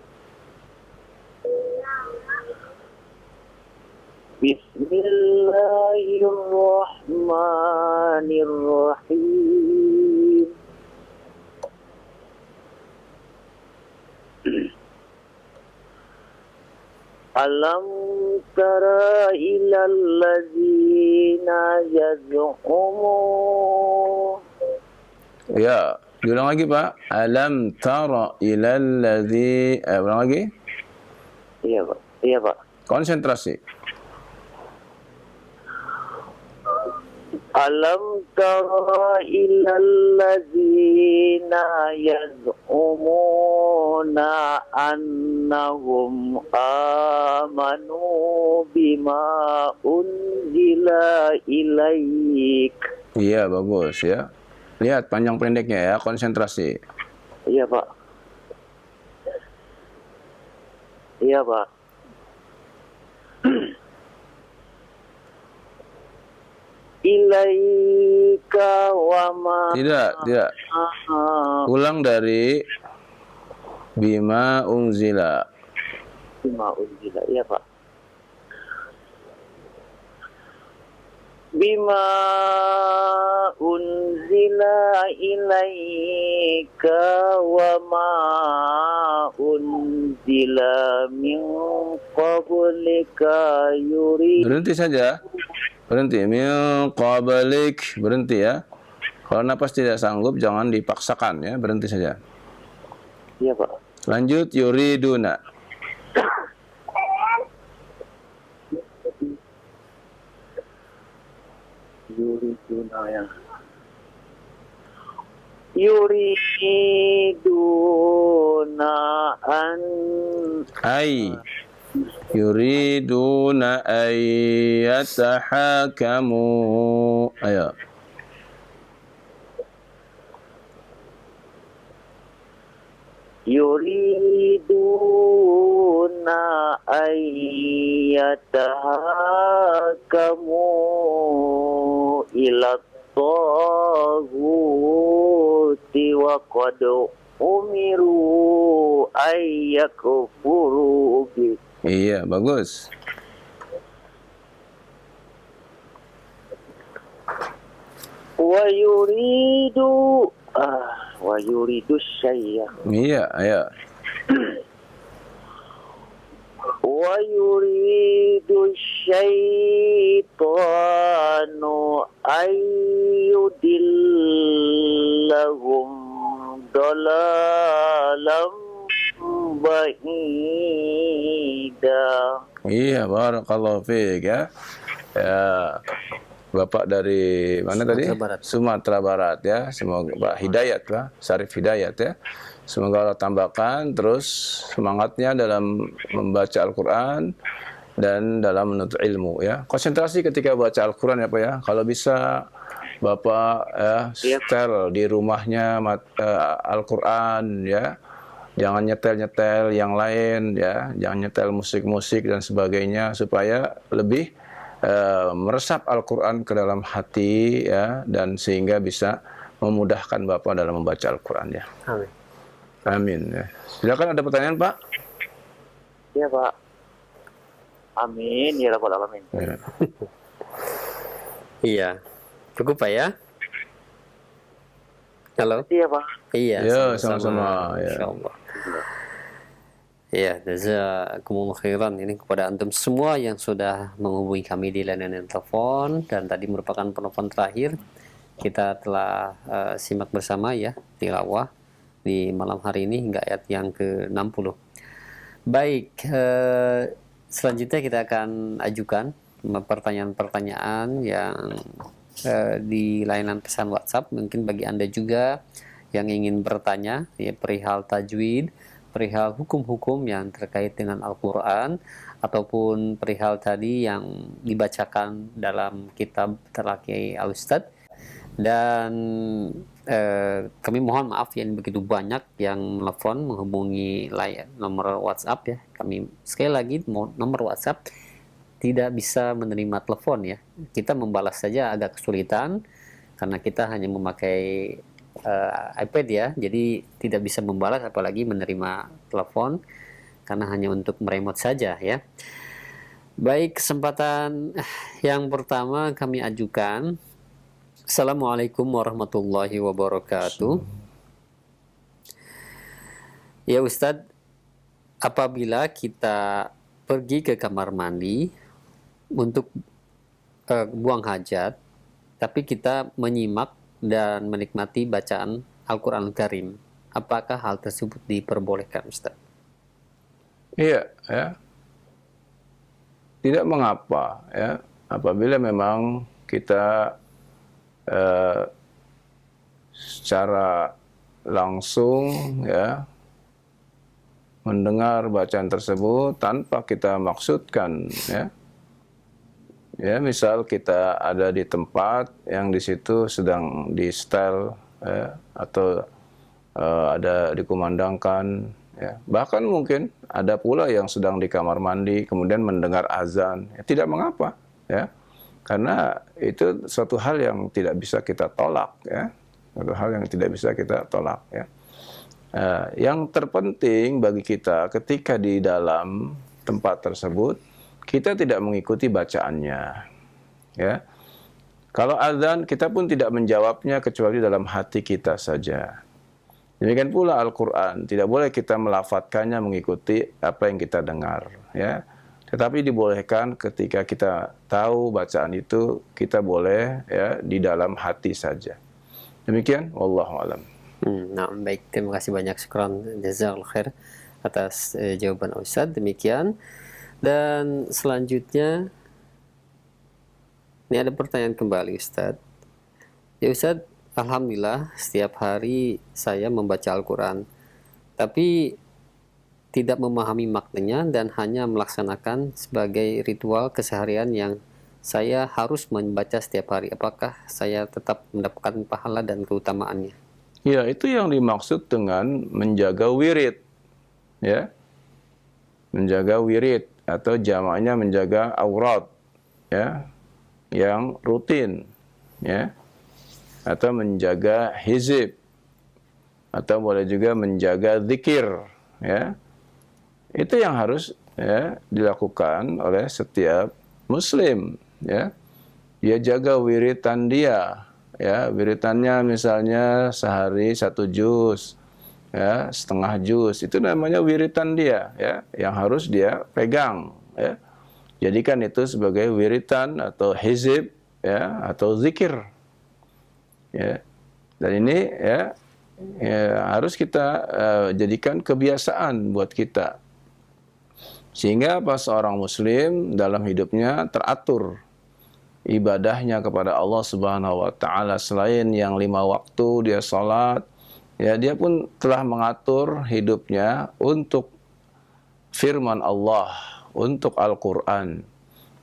Bismillahirrahmanirrahim. Alam tara ilal ladzina yaz'umun. Ya, diulang lagi, Pak. Alam tara ilal ladzi, ulang lagi. Iya, Pak. Iya, Pak. Konsentrasi. Alam tara ilal ladzina yaz'umuna annahum amanu bima unzila ilaik. Iya, bagus, ya. Lihat panjang pendeknya, ya, konsentrasi. Iya, Pak. Iya, Pak. Ilaika wa ma. Tidak. Ulang dari bima unzila. Bima unzila, iya, Pak. Bima unzila ilaika wa ma unzila min qablika yuri. Berhenti saja. Berhenti. Min qablik. Berhenti, ya. Kalau napas tidak sanggup jangan dipaksakan, ya. Berhenti saja. Iya, Pak. Lanjut, yuriduna. Yuriduna, ya. Yuriduna an yuriduna ayyatahakamu. Ayo. yuriduna ayyatahakamu ila taghuti wa qad umiru ayyakfuru bi. Iya, bagus. Wa yuridu syayya. Iya, ayo. Wa yuridu syaitanu ayyudillahum dalalam ba'ida. Iya, barakallahu fiik ya. Ya. Bapak dari mana tadi? Barat. Sumatera Barat ya. Semoga Pak Hidayat Pak, Syarif Hidayat ya. Semoga Allah tambahkan terus semangatnya dalam membaca Al-Qur'an dan dalam menuntut ilmu ya. Konsentrasi ketika baca Al-Qur'an ya Pak ya. Kalau bisa Bapak ya setel di rumahnya Al-Qur'an ya. Jangan nyetel-nyetel yang lain ya. Jangan nyetel musik-musik dan sebagainya supaya lebih meresap Al-Quran ke dalam hati ya, dan sehingga bisa memudahkan Bapak dalam membaca Al-Quran ya. Amin. Amin ya. Silakan, ada pertanyaan Pak? Iya Pak. Amin ya rabbal alamin. Ya. Iya. Cukup Pak ya? Halo? Iya Pak. Iya, Ya, sama-sama ya. Insyaallah. Ya, jazakumullah khairan ini kepada antum semua yang sudah menghubungi kami di layanan telepon, dan tadi merupakan penelpon terakhir. Kita telah simak bersama ya tilawah di malam hari ini hingga ayat yang ke-60. Baik, selanjutnya kita akan ajukan pertanyaan-pertanyaan yang di layanan pesan WhatsApp. Mungkin bagi Anda juga yang ingin bertanya ya perihal tajwid, perihal hukum-hukum yang terkait dengan Al-Quran, ataupun perihal tadi yang dibacakan dalam kitab Talaqi Al-Ustad. Dan kami mohon maaf yang begitu banyak yang telepon menghubungi nomor WhatsApp ya. Kami sekali lagi nomor WhatsApp tidak bisa menerima telepon ya. Kita membalas saja agak kesulitan karena kita hanya memakai iPad ya, jadi tidak bisa membalas apalagi menerima telepon karena hanya untuk meremote saja ya. Baik, kesempatan yang pertama kami ajukan. Assalamualaikum warahmatullahi wabarakatuh. Ya Ustadz, apabila kita pergi ke kamar mandi untuk buang hajat, tapi kita menyimak dan menikmati bacaan Al-Quran Al-Karim, apakah hal tersebut diperbolehkan Ustaz? Iya ya. Tidak mengapa ya, apabila memang kita secara langsung ya mendengar bacaan tersebut tanpa kita maksudkan ya. Ya, misal kita ada di tempat yang di situ sedang di setel ya, atau ada dikumandangkan ya. Bahkan mungkin ada pula yang sedang di kamar mandi kemudian mendengar azan. Ya, tidak mengapa ya. Karena itu suatu hal yang tidak bisa kita tolak ya. Suatu hal yang tidak bisa kita tolak ya. Yang terpenting bagi kita ketika di dalam tempat tersebut kita tidak mengikuti bacaannya, ya. Kalau azan kita pun tidak menjawabnya kecuali dalam hati kita saja. Demikian pula Al-Quran, tidak boleh kita melafadzkannya mengikuti apa yang kita dengar, ya. Tetapi dibolehkan ketika kita tahu bacaan itu kita boleh ya di dalam hati saja. Demikian, wallahu a'lam. Nah, baik, terima kasih banyak, syukran jazakallahu khair atas jawaban Ustaz. Demikian. Dan selanjutnya ini ada pertanyaan kembali Ustaz. Ya Ustaz, alhamdulillah setiap hari saya membaca Al-Quran, tapi tidak memahami maknanya dan hanya melaksanakan sebagai ritual keseharian yang saya harus membaca setiap hari. Apakah saya tetap mendapatkan pahala dan keutamaannya? Ya, itu yang dimaksud dengan menjaga wirid. Ya. Menjaga wirid atau jamaknya menjaga aurat, ya, yang rutin, ya. Atau menjaga hizib, atau boleh juga menjaga zikir, ya. Itu yang harus, ya, dilakukan oleh setiap muslim, ya. Dia jaga wiritan dia, ya, wiritannya misalnya sehari 1 juz, ya, setengah juz, itu namanya wiritan dia, ya, yang harus dia pegang, ya. Jadikan itu sebagai wiritan atau hizib, ya, atau zikir, ya. Dan ini, ya, harus kita jadikan kebiasaan buat kita, sehingga pas seorang muslim dalam hidupnya teratur ibadahnya kepada Allah Subhanahu wa taala. Selain yang 5 waktu dia salat, ya, dia pun telah mengatur hidupnya untuk firman Allah, untuk Al-Quran.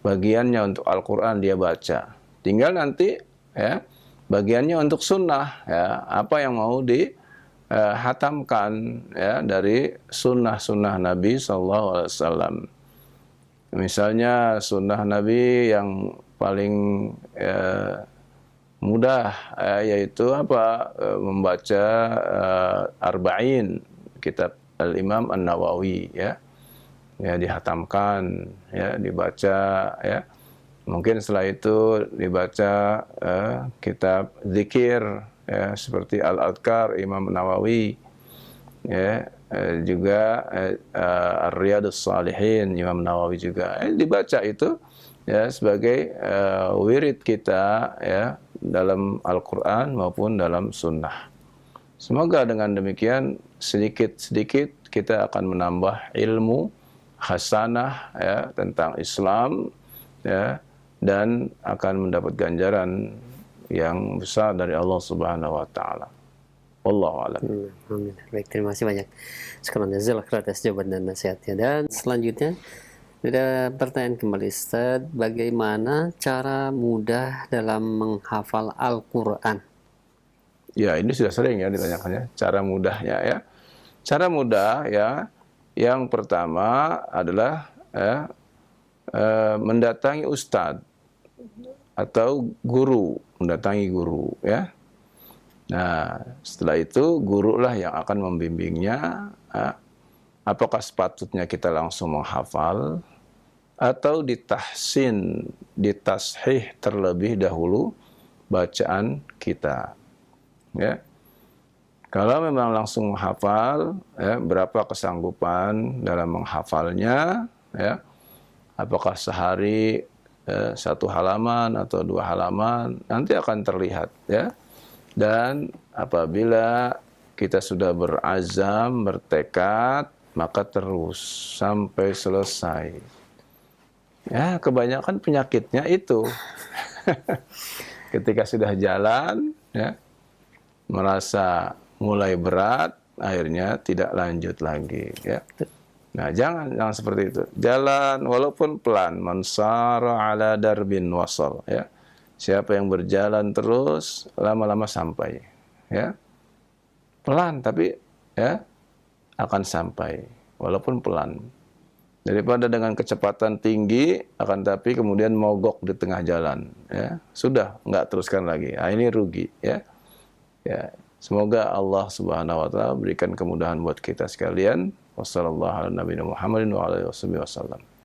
Bagiannya untuk Al-Quran dia baca. Tinggal nanti, ya, bagiannya untuk sunnah, ya, apa yang mau dihatamkan, ya, dari sunnah-sunnah Nabi SAW. Misalnya sunnah Nabi yang paling mudah, yaitu apa? Membaca Arba'in, kitab Al-Imam An-Nawawi, ya. Ya, dihatamkan, ya, dibaca, ya. Mungkin setelah itu dibaca kitab zikir, ya, seperti Al-Adhkar Imam Nawawi, ya, juga Ar-Riyadhus Shalihin Imam Nawawi juga, dibaca itu, ya, sebagai wirid kita, ya, dalam Al-Quran maupun dalam sunnah. Semoga dengan demikian sedikit-sedikit kita akan menambah ilmu hasanah, ya, tentang Islam, ya, dan akan mendapat ganjaran yang besar dari Allah Subhanahu wa taala. Wallahu a'lam. Amin. Baik, terima kasih banyak. Sekarang jazakallahu khairan atas jawaban dan nasihatnya. Dan selanjutnya ada pertanyaan kembali, Ustaz, bagaimana cara mudah dalam menghafal Al-Quran? Ya, ini sudah sering, ya, ditanyakannya, cara mudahnya, ya. Cara mudah, ya, yang pertama adalah, ya, mendatangi ustadz atau guru, mendatangi guru, ya. Nah, setelah itu gurulah yang akan membimbingnya, ya. Apakah sepatutnya kita langsung menghafal atau ditahsin, ditashih terlebih dahulu bacaan kita, ya. Kalau memang langsung menghafal, ya, berapa kesanggupan dalam menghafalnya, ya. Apakah sehari 1 halaman atau 2 halaman, nanti akan terlihat, ya. Dan apabila kita sudah berazam, bertekad, maka terus sampai selesai. Ya, kebanyakan penyakitnya itu. Ketika sudah jalan, ya, merasa mulai berat, akhirnya tidak lanjut lagi, ya. Nah, jangan seperti itu. Jalan walaupun pelan, mansara ala darbin wasal, ya. Siapa yang berjalan terus, lama-lama sampai, ya. Pelan tapi, ya, akan sampai walaupun pelan. Daripada dengan kecepatan tinggi, akan tapi kemudian mogok di tengah jalan, ya. Sudah nggak teruskan lagi. Nah, ini rugi, ya. Ya, semoga Allah Subhanahu wa taala berikan kemudahan buat kita sekalian. Wassallallahu ala nabiyina Muhammadin wa ala alihi wasallam.